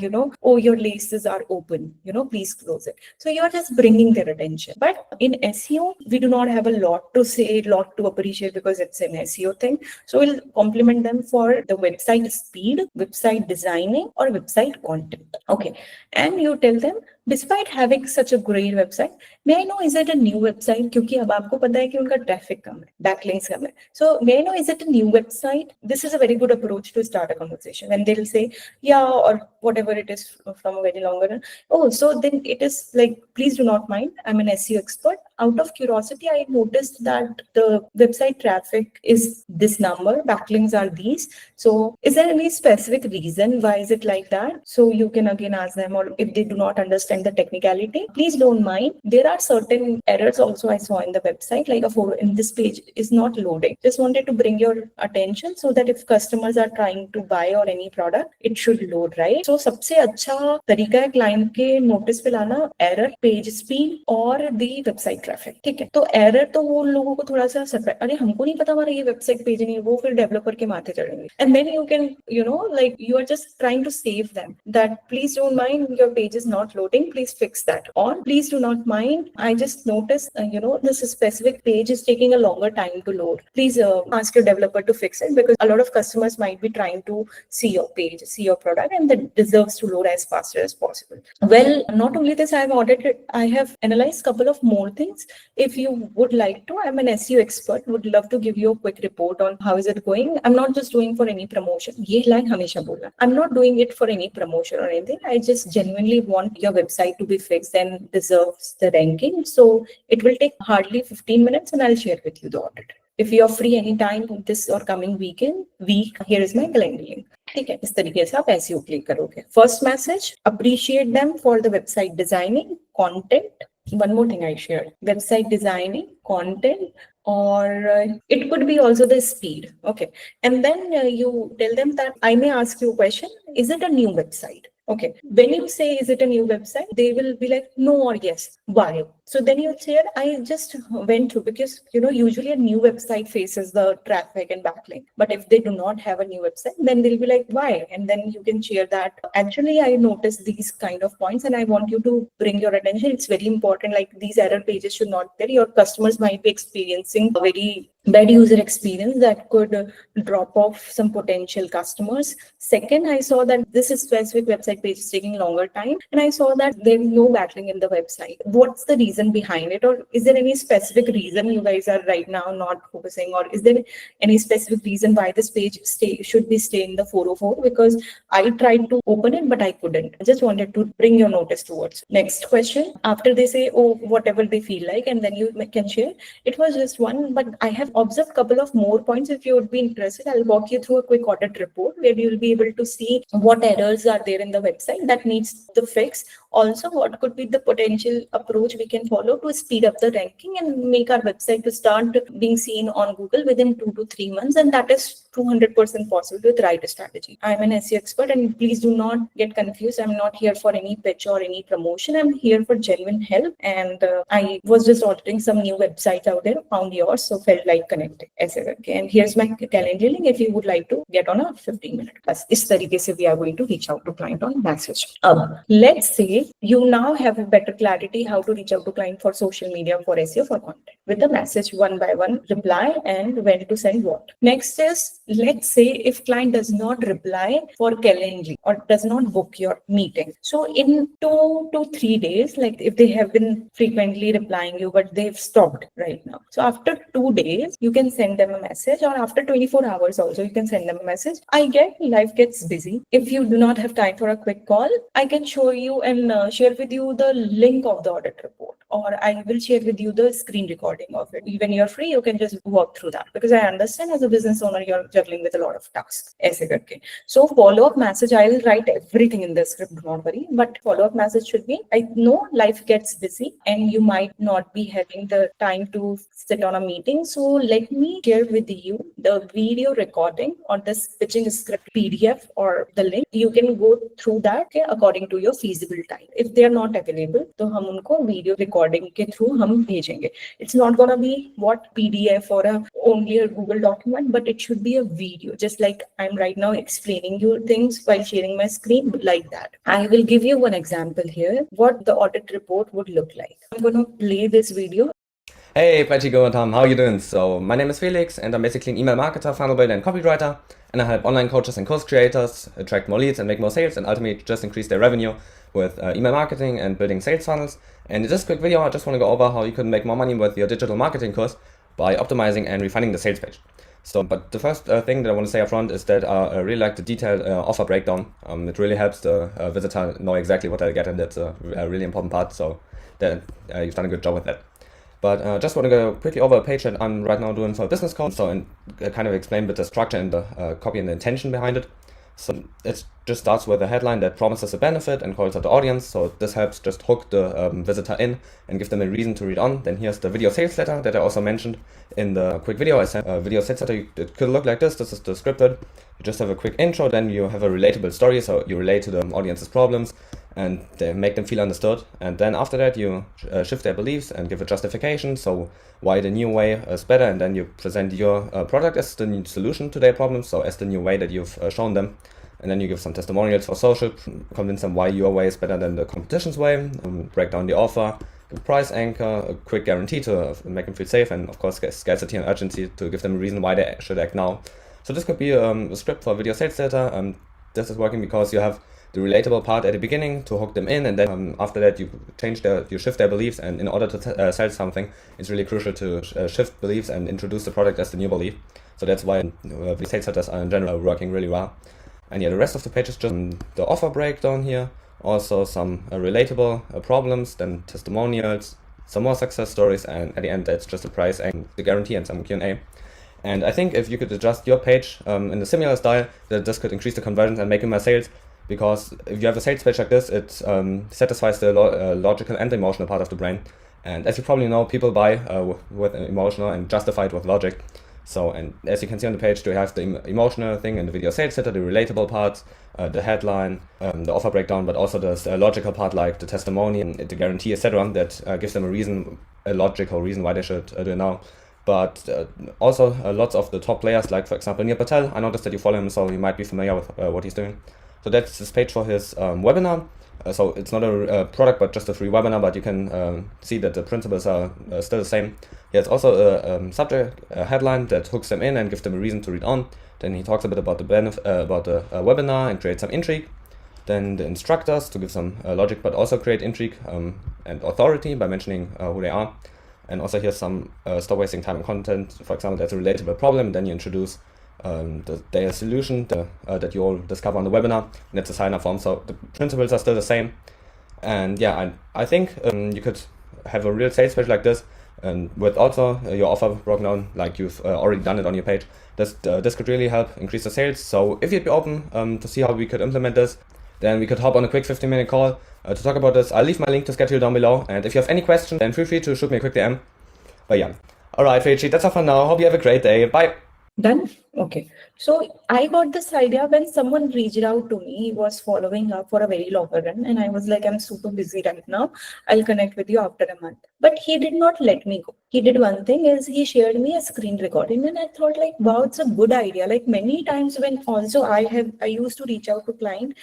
oh your laces are open, please close it. So you're just bringing their attention. But in SEO we do not have a lot to say, lot to appreciate because it's an SEO thing. So we'll compliment them for the website speed, website designing, or website content. Okay, and you tell them despite having such a great website, may I know is it a new website? क्योंकि अब आपको पता है कि उनका traffic कम है, backlinks कम है. So may I know is it a new website? This is a very good approach to start a conversation. And they'll say yeah, or whatever it is from a very longer run. Oh, so then it is like, please do not mind, I'm an SEO expert. Out of curiosity, I noticed that the website traffic is this number, backlinks are these. So is there any specific reason why is it like that? So you can again ask them, or if they do not understand the technicality, please don't mind. There are certain errors also I saw in the website, like in this page is not loading. Just wanted to bring your attention so that if customers are trying to buy or any product, it should load, right? So सबसे अच्छा तरीका है client के notice पे लाना error, page speed और दी website traffic. ठीक है, तो एरर तो वो लोगों को थोड़ा सा सरप्राइज, अरे हमको नहीं पता हमारा ये वेबसाइट पेज नहीं है, वो फिर डेवलपर के माथे चढ़ेंगे. And then you can like you are just trying to save them that please don't mind, your page is not loading, please fix that. Or please do not mind, I just noticed this specific page is taking a longer time to load. Please ask your developer to fix it because a lot of customers might be trying to see your page, see your product, and that deserves to load as fast as possible. Well, not only this, I have analyzed couple of more things. If you would like to, I'm an SEO expert, would love to give you a quick report on how is it going. I'm not just doing for any promotion. ये line हमेशा बोलना. I'm not doing it for any promotion or anything. I just genuinely want your website to be fixed and deserves the ranking. So it will take hardly 15 minutes and I'll share with you the audit. If you are free anytime this or coming week, here is my calendar link. ठीक है, इस तरीके से आप SEO click करोगे. First message, appreciate them for the website designing, content. One more thing I shared, website designing, content, or it could be also the speed. Okay, and then you tell them that I may ask you a question, is it a new website? Okay, when you say is it a new website, they will be like no or yes. Why? So then you say I just went through because usually a new website faces the traffic and backlink. But if they do not have a new website, then they'll be like why? And then you can share that actually I noticed these kind of points and I want you to bring your attention. It's very important, like these error pages should not be there. Your customers might be experiencing a very bad user experience that could drop off some potential customers. Second, I saw that this is specific website page is taking longer time, and I saw that there is no backlink in the website. What's the reason behind it, or is there any specific reason you guys are right now not focusing, or is there any specific reason why this page should be stay in the 404? Because I tried to open it but I couldn't. I just wanted to bring your notice towards. Next question, after they say oh whatever they feel like, and then you can share. It was just one, but I have observed a couple of more points. If you would be interested, I'll walk you through a quick audit report where you'll be able to see what errors are there in the website that needs the fix. Also, what could be the potential approach we can follow to speed up the ranking and make our website to start being seen on Google within 2 to 3 months. And that is 200% possible with right strategy. I'm an SEO expert, and please do not get confused. I'm not here for any pitch or any promotion. I'm here for genuine help. And I was just auditing some new websites out there, found yours, so felt like connecting. Okay, and here's my calendar link if you would like to get on a 15-minute class. इस तरीके से we are going to reach out to client on message. Let's say you now have a better clarity how to reach out to client for social media, for SEO, for content with the message one by one, reply, and when to send what. Next is, let's say if client does not reply for Calendly or does not book your meeting. So in 2 to 3 days, like if they have been frequently replying you, but they've stopped right now. So after 2 days, you can send them a message, or after 24 hours also, you can send them a message. I get life gets busy. If you do not have time for a quick call, I can show you and share with you the link of the audit report, or I will share with you the screen recording of it. When you're free, you can just work through that, because I understand as a business owner, you're juggling with a lot of tasks. ऐसे करके. So follow-up message, I'll write everything in the script, don't worry. But follow-up message should be, I know life gets busy and you might not be having the time to sit on a meeting. So let me share with you the video recording or this pitching script PDF or the link. You can go through that, okay, according to your feasible time. If they are not available, तो हम उनको video recording के through हम भेजेंगे. It's not gonna be what PDF or only a Google document, but it should be a video, just like I'm right now explaining you things while sharing my screen, like that. I will give you one example here, what the audit report would look like. I'm gonna play this video. Hey, Prachi, Gautam, how are you doing? So, my name is Felix, and I'm basically an email marketer, funnel builder, and copywriter. And I help online coaches and course creators attract more leads and make more sales, and ultimately just increase their revenue with email marketing and building sales funnels. And in this quick video, I just want to go over how you can make more money with your digital marketing course by optimizing and refining the sales page. So, but the first thing that I want to say up front is that I really like the detailed offer breakdown. It really helps the visitor know exactly what they'll get, and that's a really important part. So, that you've done a good job with that. But just want to go quickly over a page that I'm right now doing for a business coach, so and kind of explain a bit the structure and the copy and the intention behind it. So it just starts with a headline that promises a benefit and calls out the audience. So this helps just hook the visitor in and give them a reason to read on. Then here's the video sales letter that I also mentioned in the quick video. I sent a video sales letter. It could look like this. This is the scripted. You just have a quick intro, then you have a relatable story. So you relate to the audience's problems and they make them feel understood. And then after that, you shift their beliefs and give a justification. So why the new way is better. And then you present your product as the new solution to their problems. So as the new way that you've shown them. And then you give some testimonials for social, convince them why your way is better than the competition's way, break down the offer, give a price anchor, a quick guarantee to make them feel safe, and of course scarcity and urgency to give them a reason why they should act now. So this could be a script for a video sales letter. This is working because you have the relatable part at the beginning to hook them in, and then after that you shift their beliefs. And in order to sell something, it's really crucial to shift beliefs and introduce the product as the new belief. So that's why the sales letters are in general working really well. And yeah, the rest of the page is just the offer breakdown here. Also some relatable problems, then testimonials, some more success stories, and at the end that's just a price and the guarantee and some Q&A. And I think if you could adjust your page in a similar style, that this could increase the conversions and make more sales. Because if you have a sales page like this, it satisfies the logical and emotional part of the brain. And as you probably know, people buy with emotional and justify it with logic. So, and as you can see on the page, you have the emotional thing in the video sales letter, the relatable parts, the headline, the offer breakdown, but also the logical part like the testimony and the guarantee, etc. That gives them a logical reason why they should do it now. But also lots of the top players, like for example Neil Patel, I noticed that you follow him, so you might be familiar with what he's doing. So that's this page for his webinar. So it's not a product, but just a free webinar, but you can see that the principles are still the same. There's also a subject headline that hooks them in and gives them a reason to read on. Then he talks a bit about the webinar and create some intrigue. Then the instructors to give some logic, but also create intrigue and authority by mentioning who they are. And also here's some stop wasting time and content. For example, that's a relatable problem. Then you introduce their solution that you all discover on the webinar, and that's a sign-up form. So the principles are still the same. And yeah, I think you could have a real sales page like this, and with also your offer broken down like you've already done it on your page. This could really help increase the sales. So if you'd be open to see how we could implement this, then we could hop on a quick 15-minute call to talk about this. I'll leave my link to schedule down below, and if you have any questions, then feel free to shoot me a quick DM. But yeah, alright Prachi, that's all for now. Hope you have a great day. Bye. Done? Okay. So I got this idea when someone reached out to me. He was following up for a very long run, and I was like, I'm super busy right now. I'll connect with you after a month. But he did not let me go. He did one thing is he shared me a screen recording, and I thought like, wow, it's a good idea. Like many times when also I used to reach out to client,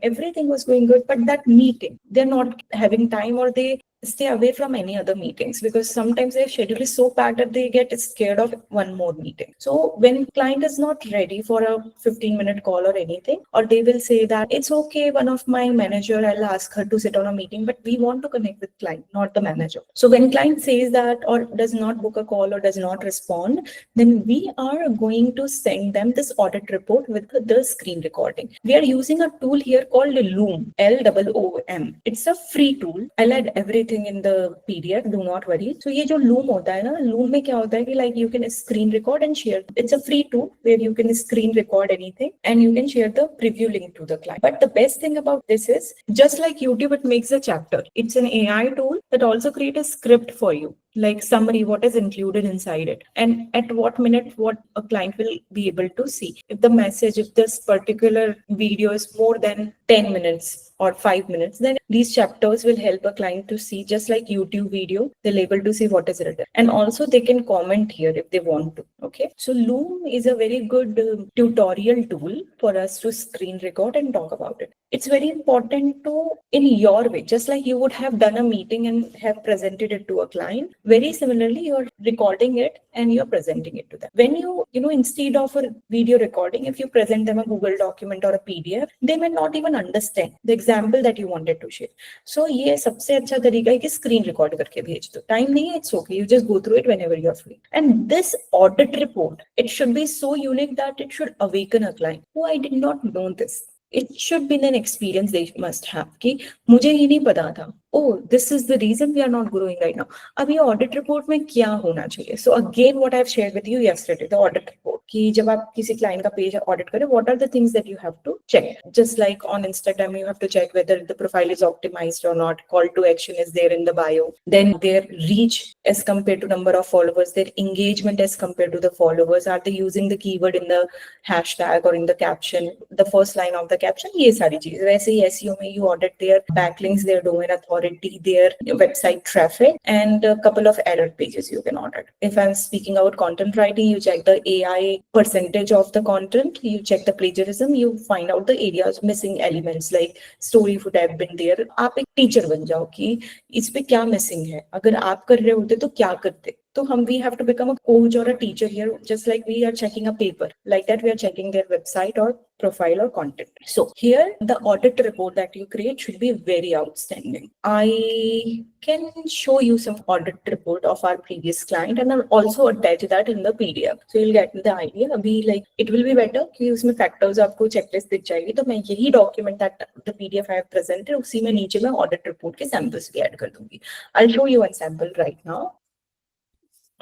everything was going good, but that meeting, they're not having time or they stay away from any other meetings because sometimes their schedule is so packed that they get scared of one more meeting. So when client is not ready for a 15-minute call or anything, or they will say that it's okay, one of my manager, I'll ask her to sit on a meeting, but we want to connect with client, not the manager. So when client says that or does not book a call or does not respond, then we are going to send them this audit report with the screen recording. We are using a tool here called Loom, Loom. It's a free tool. I'll add everything everything in the PDF, do not worry. So ये जो Loom होता है ना, Loom में क्या होता है कि like you can screen record and share. It's a free tool where you can screen record anything and you can share the preview link to the client. But the best thing about this is, just like YouTube, it makes a chapter. It's an AI tool that also creates a script for you, like summary, what is included inside it, and at what minute what a client will be able to see. If this particular video is more than 10 minutes or 5 minutes, then these chapters will help a client to see, just like YouTube video, they'll able to see what is written. And also they can comment here if they want to. Okay, so Loom is a very good tutorial tool for us to screen record and talk about it. It's very important to, in your way, just like you would have done a meeting and have presented it to a client, very similarly, you're recording it and you're presenting it to them. When you instead of a video recording, if you present them a Google document or a PDF, they may not even understand the example that you wanted to share. So ये सबसे अच्छा तरीका है कि screen record करके भेज दो. Time नहीं है, it's okay. You just go through it whenever you're free. And this audit report, it should be so unique that it should awaken a client. Oh, I did not know this. It should be an experience they must have कि मुझे ही नहीं पता था. Oh, this is the reason we are not growing right now. अब ये audit report में क्या होना चाहिए? So again, what I've shared with you yesterday, the audit report, कि जब आप किसी client का page audit करें, what are the things that you have to check? Just like on Instagram, you have to check whether the profile is optimized or not, call to action is there in the bio, then their reach as compared to number of followers, their engagement as compared to the followers, are they using the keyword in the hashtag or in the caption, the first line of the caption, ये सारी चीजें. वैसे ही SEO में you audit their backlinks, their domain authority, their website traffic, and a couple of error pages you can audit. If I'm speaking about content writing, you check the AI percentage of the content, you check the plagiarism, you find out the areas missing elements like story would have been there. आप एक teacher बन जाओ कि इस पे क्या missing है, अगर आप कर रहे होते तो क्या करते. So we have to become a coach or a teacher here, just like we are checking a paper. Like that, we are checking their website or profile or content. So here, the audit report that you create should be very outstanding. I can show you some audit report of our previous client, and I'll also attach that in the PDF. So you'll get the idea. Abhi, like, it will be better कि उसमें factors आपको checklist दिख जाएगी. तो मैं यही document that the PDF I have presented, उसी में नीचे मैं audit report के samples भी add कर दूंगी. I'll show you one sample right now.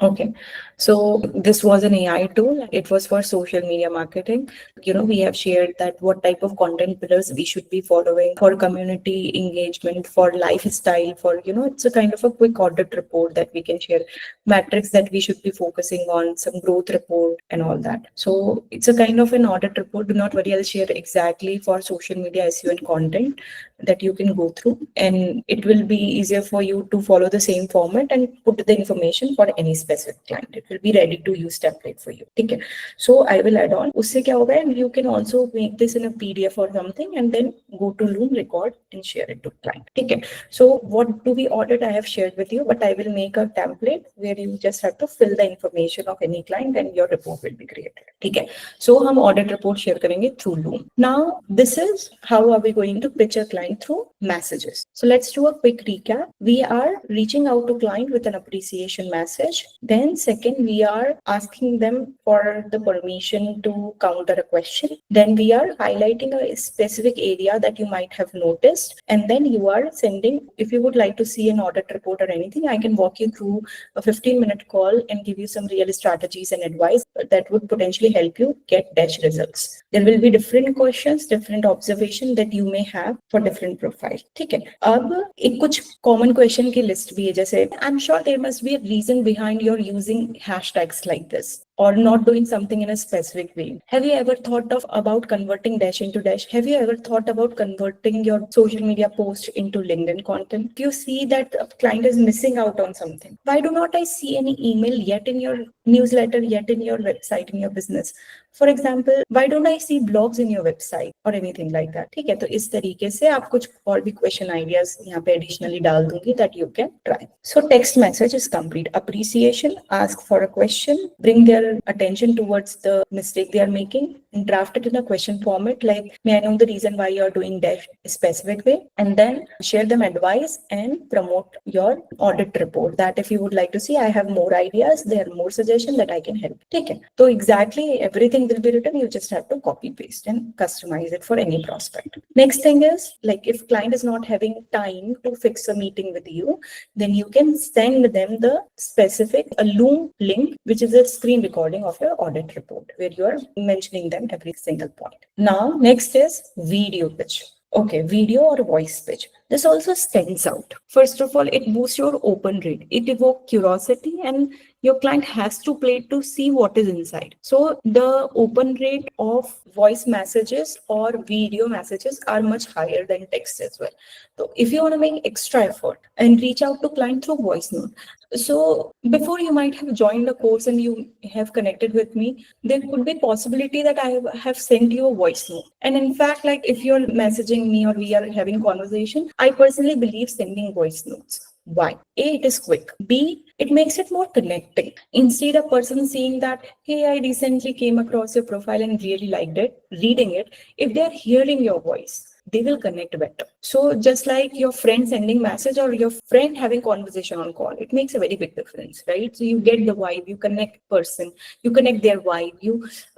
Okay, so this was an AI tool. It was for social media marketing. We have shared that what type of content pillars we should be following for community engagement, for lifestyle, for, it's a kind of a quick audit report that we can share, metrics that we should be focusing on, some growth report and all that. So it's a kind of an audit report. Do not worry, I'll share exactly for social media SEO and content that you can go through, and it will be easier for you to follow the same format and put the information for any specific client. It will be ready to use template for you. Okay, so I will add on. Usse kya hoga, and you can also make this in a PDF or something and then go to Loom, record and share it to client. Okay, so what do we audit? I have shared with you, but I will make a template where you just have to fill the information of any client and your report will be created. Okay, so hum audit report share karenge through Loom. Now, this is how are we going to pitch a client through messages. So let's do a quick recap. We are reaching out to client with an appreciation message. Then second, we are asking them for the permission to counter a question. Then we are highlighting a specific area that you might have noticed. And then you are sending, if you would like to see an audit report or anything, I can walk you through a 15-minute call and give you some real strategies and advice that would potentially help you get dash results. There will be different questions, different observation that you may have for different profile. ठीक है, अब एक कुछ common question की list भी है, जैसे I'm sure there must be a reason behind your using hashtags like this or not doing something in a specific way. Have you ever thought about converting dash into dash? Have you ever thought about converting your social media post into LinkedIn content? If you see that a client is missing out on something, why do not I see any email yet in your newsletter, yet in your website, in your business? For example, why don't I see blogs in your website or anything like that? ठीक है, तो इस तरीके से आप कुछ और भी question ideas यहाँ पे additionally डाल दूंगी that you can try. So text message is complete. Appreciation, ask for a question, bring their attention towards the mistake they are making, draft it in a question format, like, may I know the reason why you're doing dash specific way, and then share them advice and promote your audit report, that if you would like to see, I have more ideas, there are more suggestions that I can help. Take it. So exactly everything will be written. You just have to copy paste and customize it for any prospect. Next thing is, like, if client is not having time to fix a meeting with you, then you can send them the specific Loom link, which is a screen recording of your audit report, where you are mentioning them every single point. Now, next is video pitch. Okay, video or voice pitch. This also stands out. First of all, it boosts your open rate. It evokes curiosity, and your client has to play to see what is inside. So the open rate of voice messages or video messages are much higher than text as well. So if you want to make extra effort and reach out to client through voice note, so before you might have joined the course and you have connected with me, there could be possibility that I have sent you a voice note. And in fact, like, if you're messaging me or we are having conversation, I personally believe sending voice notes. Why? A, it is quick. B, it makes it more connecting. Instead of person seeing that, hey, I recently came across your profile and really liked it, reading it, if they're hearing your voice, they will connect better. So just like your friend sending message or your friend having conversation on call, it makes a very big difference, right? So you get the vibe, you connect person, you connect their vibe.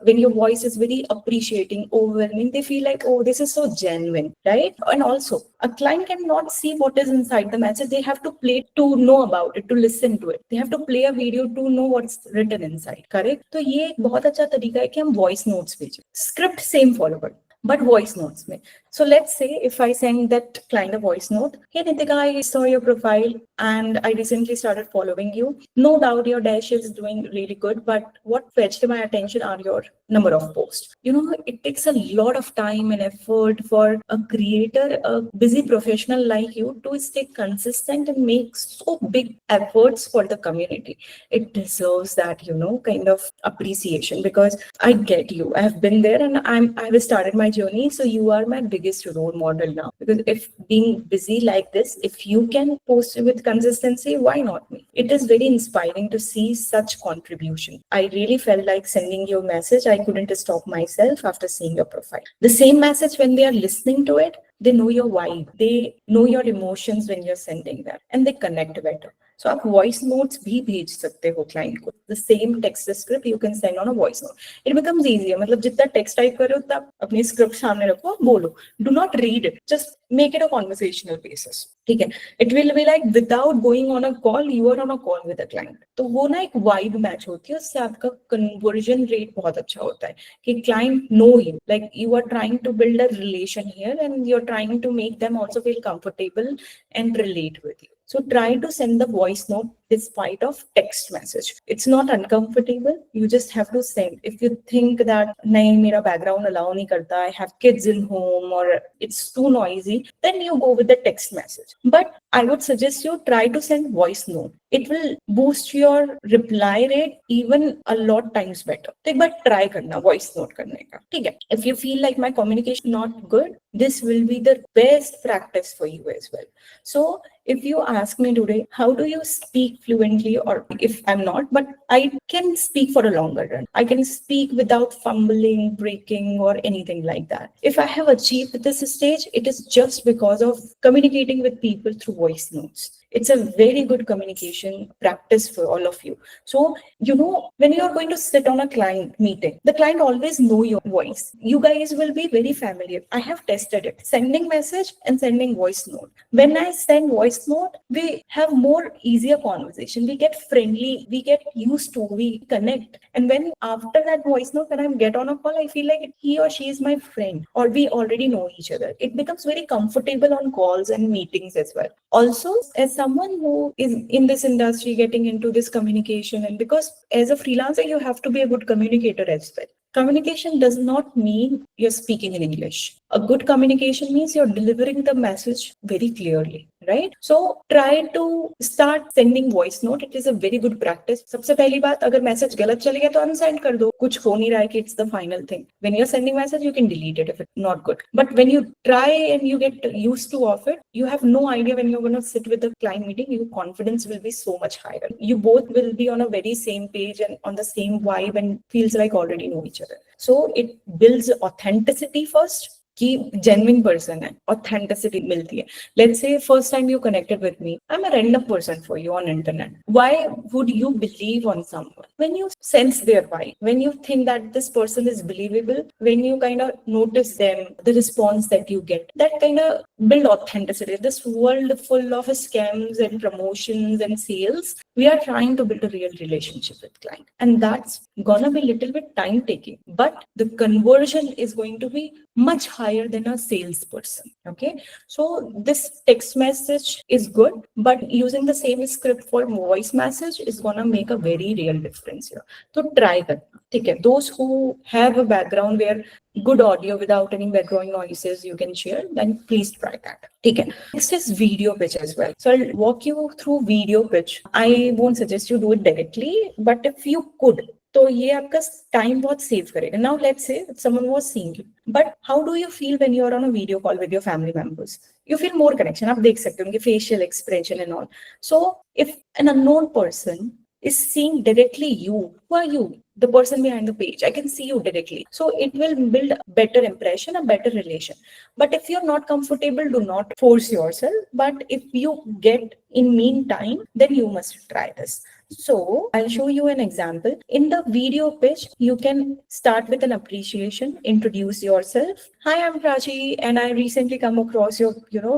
When your voice is very appreciating, overwhelming, they feel like, oh, this is so genuine, right? And also, a client cannot see what is inside the message. They have to play to know about it, to listen to it. They have to play a video to know what's written inside, correct? So ये एक बहुत अच्छा तरीका है कि हम voice notes भेजें. Script same follow, but voice notes में. So let's say if I send that client a voice note, hey Nitika, I saw your profile and I recently started following you. No doubt your dash is doing really good, but what fetched my attention are your number of posts. It takes a lot of time and effort for a creator, a busy professional like you, to stay consistent and make so big efforts for the community. It deserves that, kind of appreciation, because I get you. I have been there and I have started my journey. So you are my biggest role model now, because if being busy like this, if you can post with consistency, why not me? It is very inspiring to see such contribution. I really felt like sending you a message. I couldn't stop myself after seeing your profile. The same message, when they are listening to it, they know your vibe, they know your emotions when you're sending that, and they connect better. So आप voice notes भी भेज सकते हो client को. The same text script you can send on a voice note. It becomes easier. मतलब जितना text type कर रहे हो उतना अपनी script सामने रखो, बोलो. Do not read it. Just make it a conversational basis. ठीक है? It will be like without going on a call, you are on a call with a client. तो वो ना एक vibe match होती है, उससे आपका conversion rate बहुत अच्छा होता है कि client know you. Like you are trying to build a relation here, and you're trying to make them also feel comfortable and relate with you. So try to send the voice note despite of text message. It's not uncomfortable. You just have to send. If you think that nahi, mera background allow nahi karta, I have kids in home, or it's too noisy, then you go with the text message. But I would suggest you try to send voice note. It will boost your reply rate even a lot times better. But try karna voice note karne ka. Okay. If you feel like my communication not good, this will be the best practice for you as well. So if you ask me today, how do you speak fluently, or if I'm not, but I can speak for a longer run. I can speak without fumbling, breaking, or anything like that. If I have achieved this stage, it is just because of communicating with people through voice notes. It's a very good communication practice for all of you. So, when you're going to sit on a client meeting, the client always know your voice. You guys will be very familiar. I have tested it. Sending message and sending voice note. When I send voice note, we have more easier conversation. We get friendly. We get used to. We connect. And when after that voice note, when I get on a call, I feel like he or she is my friend, or we already know each other. It becomes very comfortable on calls and meetings as well. Also, as someone who is in this industry, getting into this communication, and because as a freelancer, you have to be a good communicator as well. Communication does not mean you're speaking in English. A good communication means you're delivering the message very clearly, right? So try to start sending voice note. It is a very good practice. सबसे पहली बात, अगर message गलत चले गया तो unsent कर दो, कुछ हो नहीं रहा है कि it's the final thing. When you're sending message, you can delete it if it's not good. But when you try and you get used to of it, you have no idea when you're going to sit with the client meeting, your confidence will be so much higher. You both will be on a very same page and on the same vibe and feels like already know each other. So it builds authenticity first. कि genuine person है, authenticity मिलती है. Let's say first time you connected with me, I'm a random person for you on internet. Why would you believe on someone? When you sense their vibe, when you think that this person is believable, when you kind of notice them, the response that you get, that kind of build authenticity. This world full of scams and promotions and sales, we are trying to build a real relationship with client, and that's gonna be a little bit time taking, but the conversion is going to be much higher than a salesperson. Okay, so this text message is good, but using the same script for voice message is gonna make a very real difference here. So try that. Okay, those who have a background where good audio without any background noises you can share, then please try that. Okay, next is video pitch as well. So I'll walk you through video pitch. I won't suggest you do it directly, but if you could, तो ये आपका time बहुत save करेगा. Now let's say someone was seeing you, but how do you feel when you are on a video call with your family members? You feel more connection. आप देख सकते हो उनके facial expression and all. So if an unknown person is seeing directly you, who are you? The person behind the page. I can see you directly. So it will build a better impression, a better relation. But if you're not comfortable, do not force yourself. But if you get in meantime, then you must try this. So I'll show you an example. In the video pitch, you can start with an appreciation, introduce yourself. Hi, I'm Prachi, and I recently come across your,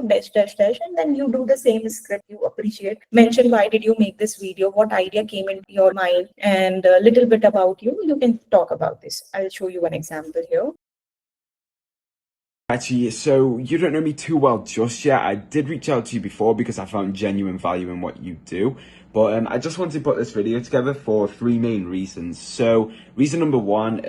dash, dash, dash, and then you do the same script. You appreciate, mention why did you make this video, what idea came into your mind, and a little bit about you. You can talk about this. I'll show you an example here. Actually, so you don't know me too well just yet. I did reach out to you before because I found genuine value in what you do. But I just wanted to put this video together for three main reasons. So reason number one,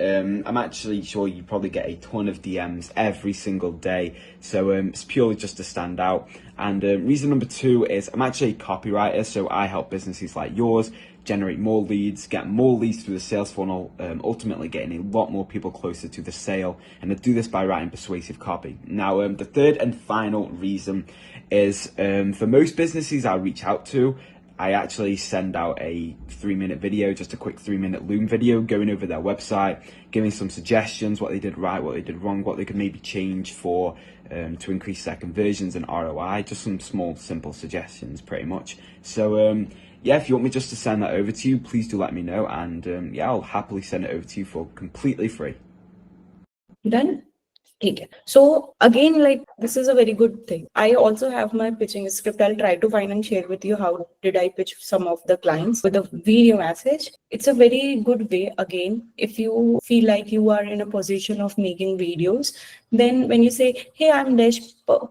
I'm actually sure you probably get a ton of DMs every single day. So it's purely just to stand out. And reason number two is I'm actually a copywriter. So I help businesses like yours generate more leads, get more leads through the sales funnel, ultimately getting a lot more people closer to the sale. And I do this by writing persuasive copy. Now, the third and final reason is for most businesses I reach out to, I actually send out a 3-minute video, just a quick 3-minute Loom video going over their website, giving some suggestions, what they did right, what they did wrong, what they could maybe change for to increase their conversions and ROI, just some small, simple suggestions pretty much. So yeah, if you want me just to send that over to you, please do let me know, and yeah, I'll happily send it over to you for completely free. Done? Okay. So again, like this is a very good thing. I also have my pitching script. I'll try to find and share with you how did I pitch some of the clients with a video message. It's a very good way. Again, if you feel like you are in a position of making videos, then when you say, hey, I'm Desh,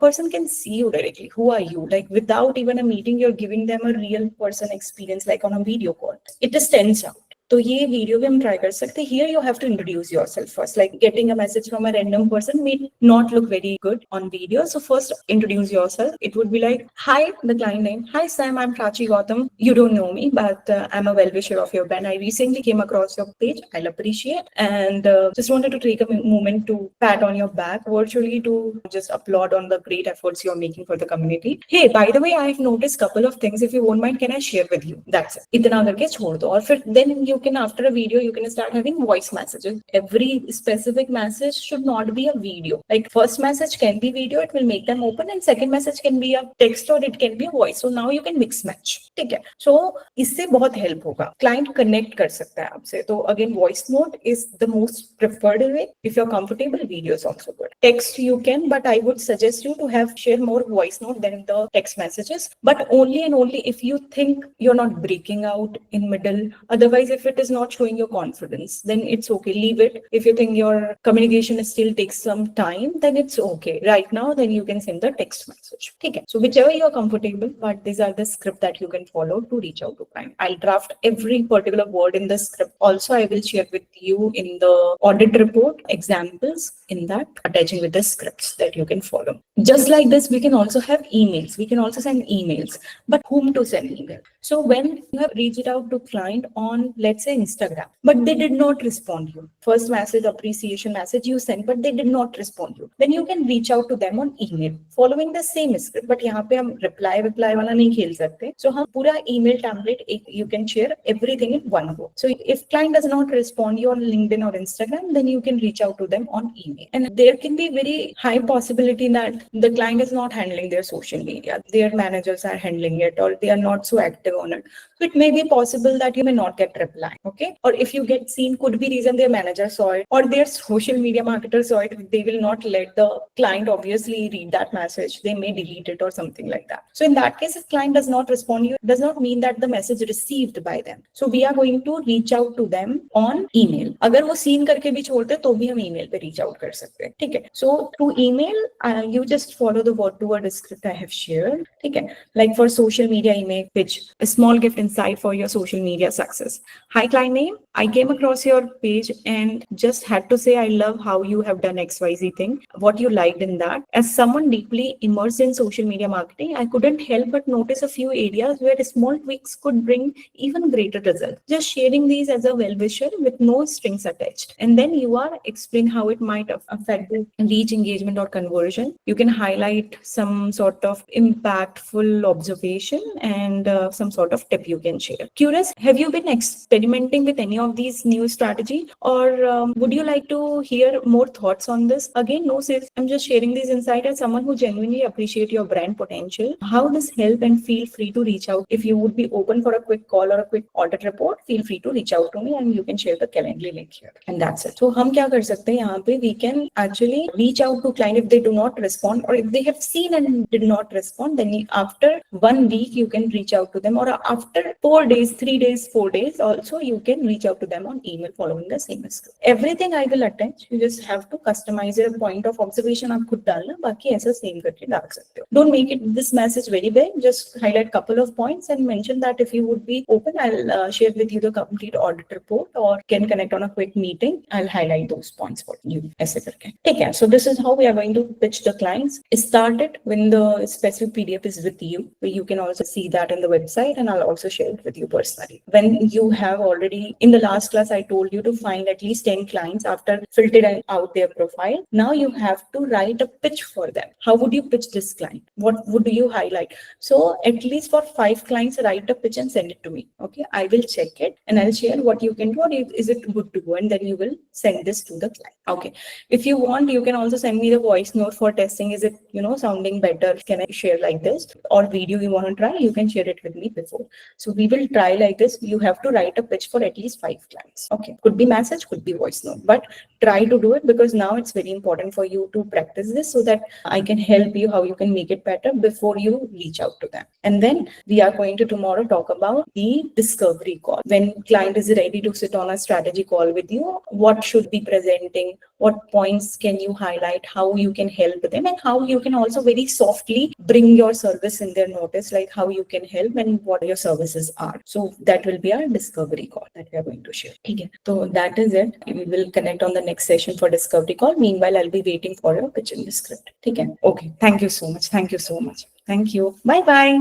person can see you directly. Who are you? Like without even a meeting, you're giving them a real person experience, like on a video call. It just stands out. तो ये video भी हम try कर सकते हैं. Here you have to introduce yourself first. Like getting a message from a random person may not look very good on video. So first introduce yourself. It would be like, hi, the client name. Hi Sam, I'm Prachi Gautam. You don't know me, but I'm a well-wisher of your brand. I recently came across your page. I'll appreciate. And just wanted to take a moment to pat on your back virtually to just applaud on the great efforts you're making for the community. Hey, by the way, I've noticed a couple of things. If you won't mind, can I share with you? That's it. इतना करके छोड़ दो. और फिर then you can, after a video, you can start having voice messages. Every specific message should not be a video. Like first message can be video, it will make them open, and second message can be a text or it can be a voice. So now you can mix match. ठीक है. So इससे बहुत help होगा. Client connect कर सकता है आपसे. तो again, voice note is the most preferred way. If you're comfortable, video is also good. Text you can, but I would suggest you to share more voice note than the text messages. But only and only if you think you're not breaking out in middle. Otherwise, if if it is not showing your confidence, then it's okay, leave it. If you think your communication still takes some time, then it's okay. Right now, then you can send the text message. Okay. So whichever you're comfortable, but these are the script that you can follow to reach out to client. I'll draft every particular word in the script. Also, I will share with you in the audit report examples in that, attaching with the scripts that you can follow. Just like this, we can also have emails. We can also send emails, but whom to send email? So when you have reached out to client on, let's say, Instagram, but they did not respond you, first message, appreciation message you sent, but they did not respond you, then you can reach out to them on email following the same script. But यहाँ पे हम reply वाला नहीं खेल सकते. So हम पूरा email template you can share everything in one go. So if client does not respond you on LinkedIn or Instagram, then you can reach out to them on email. And there can be very high possibility that the client is not handling their social media. Their managers are handling it, or they are not so active on it. So it may be possible that you may not get reply. Okay. Or if you get seen, could be reason their manager saw it or their social media marketer saw it. They will not let the client obviously read that message. They may delete it or something like that. So in that case, if client does not respond, you does not mean that the message received by them. So we are going to reach out to them on email. अगर वो scene करके भी छोड़ते तो भी हम email पे reach out कर सकते हैं. ठीक है. So through email, you just follow the word to word script I have shared. ठीक है. Like for social media email pitch, a small gift inside for your social media success. Hi client name, I came across your page and just had to say I love how you have done XYZ thing. What you liked in that. As someone deeply immersed in social media marketing, I couldn't help but notice a few areas where small tweaks could bring even greater results. Just sharing these as a well-wisher with no strings attached. And then you are explain how it might affect the reach, engagement, or conversion. You can highlight some sort of impactful observation and some sort of tip you can share. Curious, have you been experimenting with any of these new strategy, or would you like to hear more thoughts on this? Again, no sales. I'm just sharing these insights as someone who genuinely appreciate your brand potential. How this help, and feel free to reach out. If you would be open for a quick call or a quick audit report, feel free to reach out to me and you can share the Calendly link here. And that's it. So हम क्या कर सकते हैं यहाँ पे? We can actually reach out to client if they do not respond, or if they have seen and did not respond, then after 1 week you can reach out to them, or after 4 days, 3 days, 4 days also you can reach out to them on email following the same script. Everything I will attach. You just have to customize your point of observation आप खुद डालना, बाकी ऐसा same करके डाल सकते हो. Don't make it this message very big. Just highlight couple of points and mention that if you would be open, I'll share with you the complete audit report, or can connect on a quick meeting. I'll highlight those points for you. ऐसे करके. ठीक है. So this is how we are going to pitch the clients. Start it when the specific PDF is with you. You can also see that in the website, and I'll also share it with you personally. When you have already, in the last class, I told you to find at least 10 clients after filtering out their profile. Now you have to write a pitch for them. How would you pitch this client? What would you highlight? So at least for 5 clients, write a pitch and send it to me. Okay, I will check it and I'll share what you can do, or is it good to go, and then you will send this to the client. Okay, if you want, you can also send me the voice note for testing. Is it sounding better? Can I share like this? Or video you want to try, you can share it with me before. So we will try like this. You have to write a pitch for at least 5 clients. Okay, could be message, could be voice note, but try to do it, because now it's very important for you to practice this so that I can help you how you can make it better before you reach out to them. And then we are going to tomorrow talk about the discovery call. When client is ready to sit on a strategy call with you, what should be presenting, what points can you highlight, how you can help them, and how you can also very softly bring your service in their notice, like how you can help and what your services are. So that will be our discovery call that we are going to share. Okay. So that is it. We will connect on the next session for discovery call. Meanwhile, I'll be waiting for your pitch in the script. Okay. Okay. Thank you so much. Thank you so much. Thank you. Bye bye.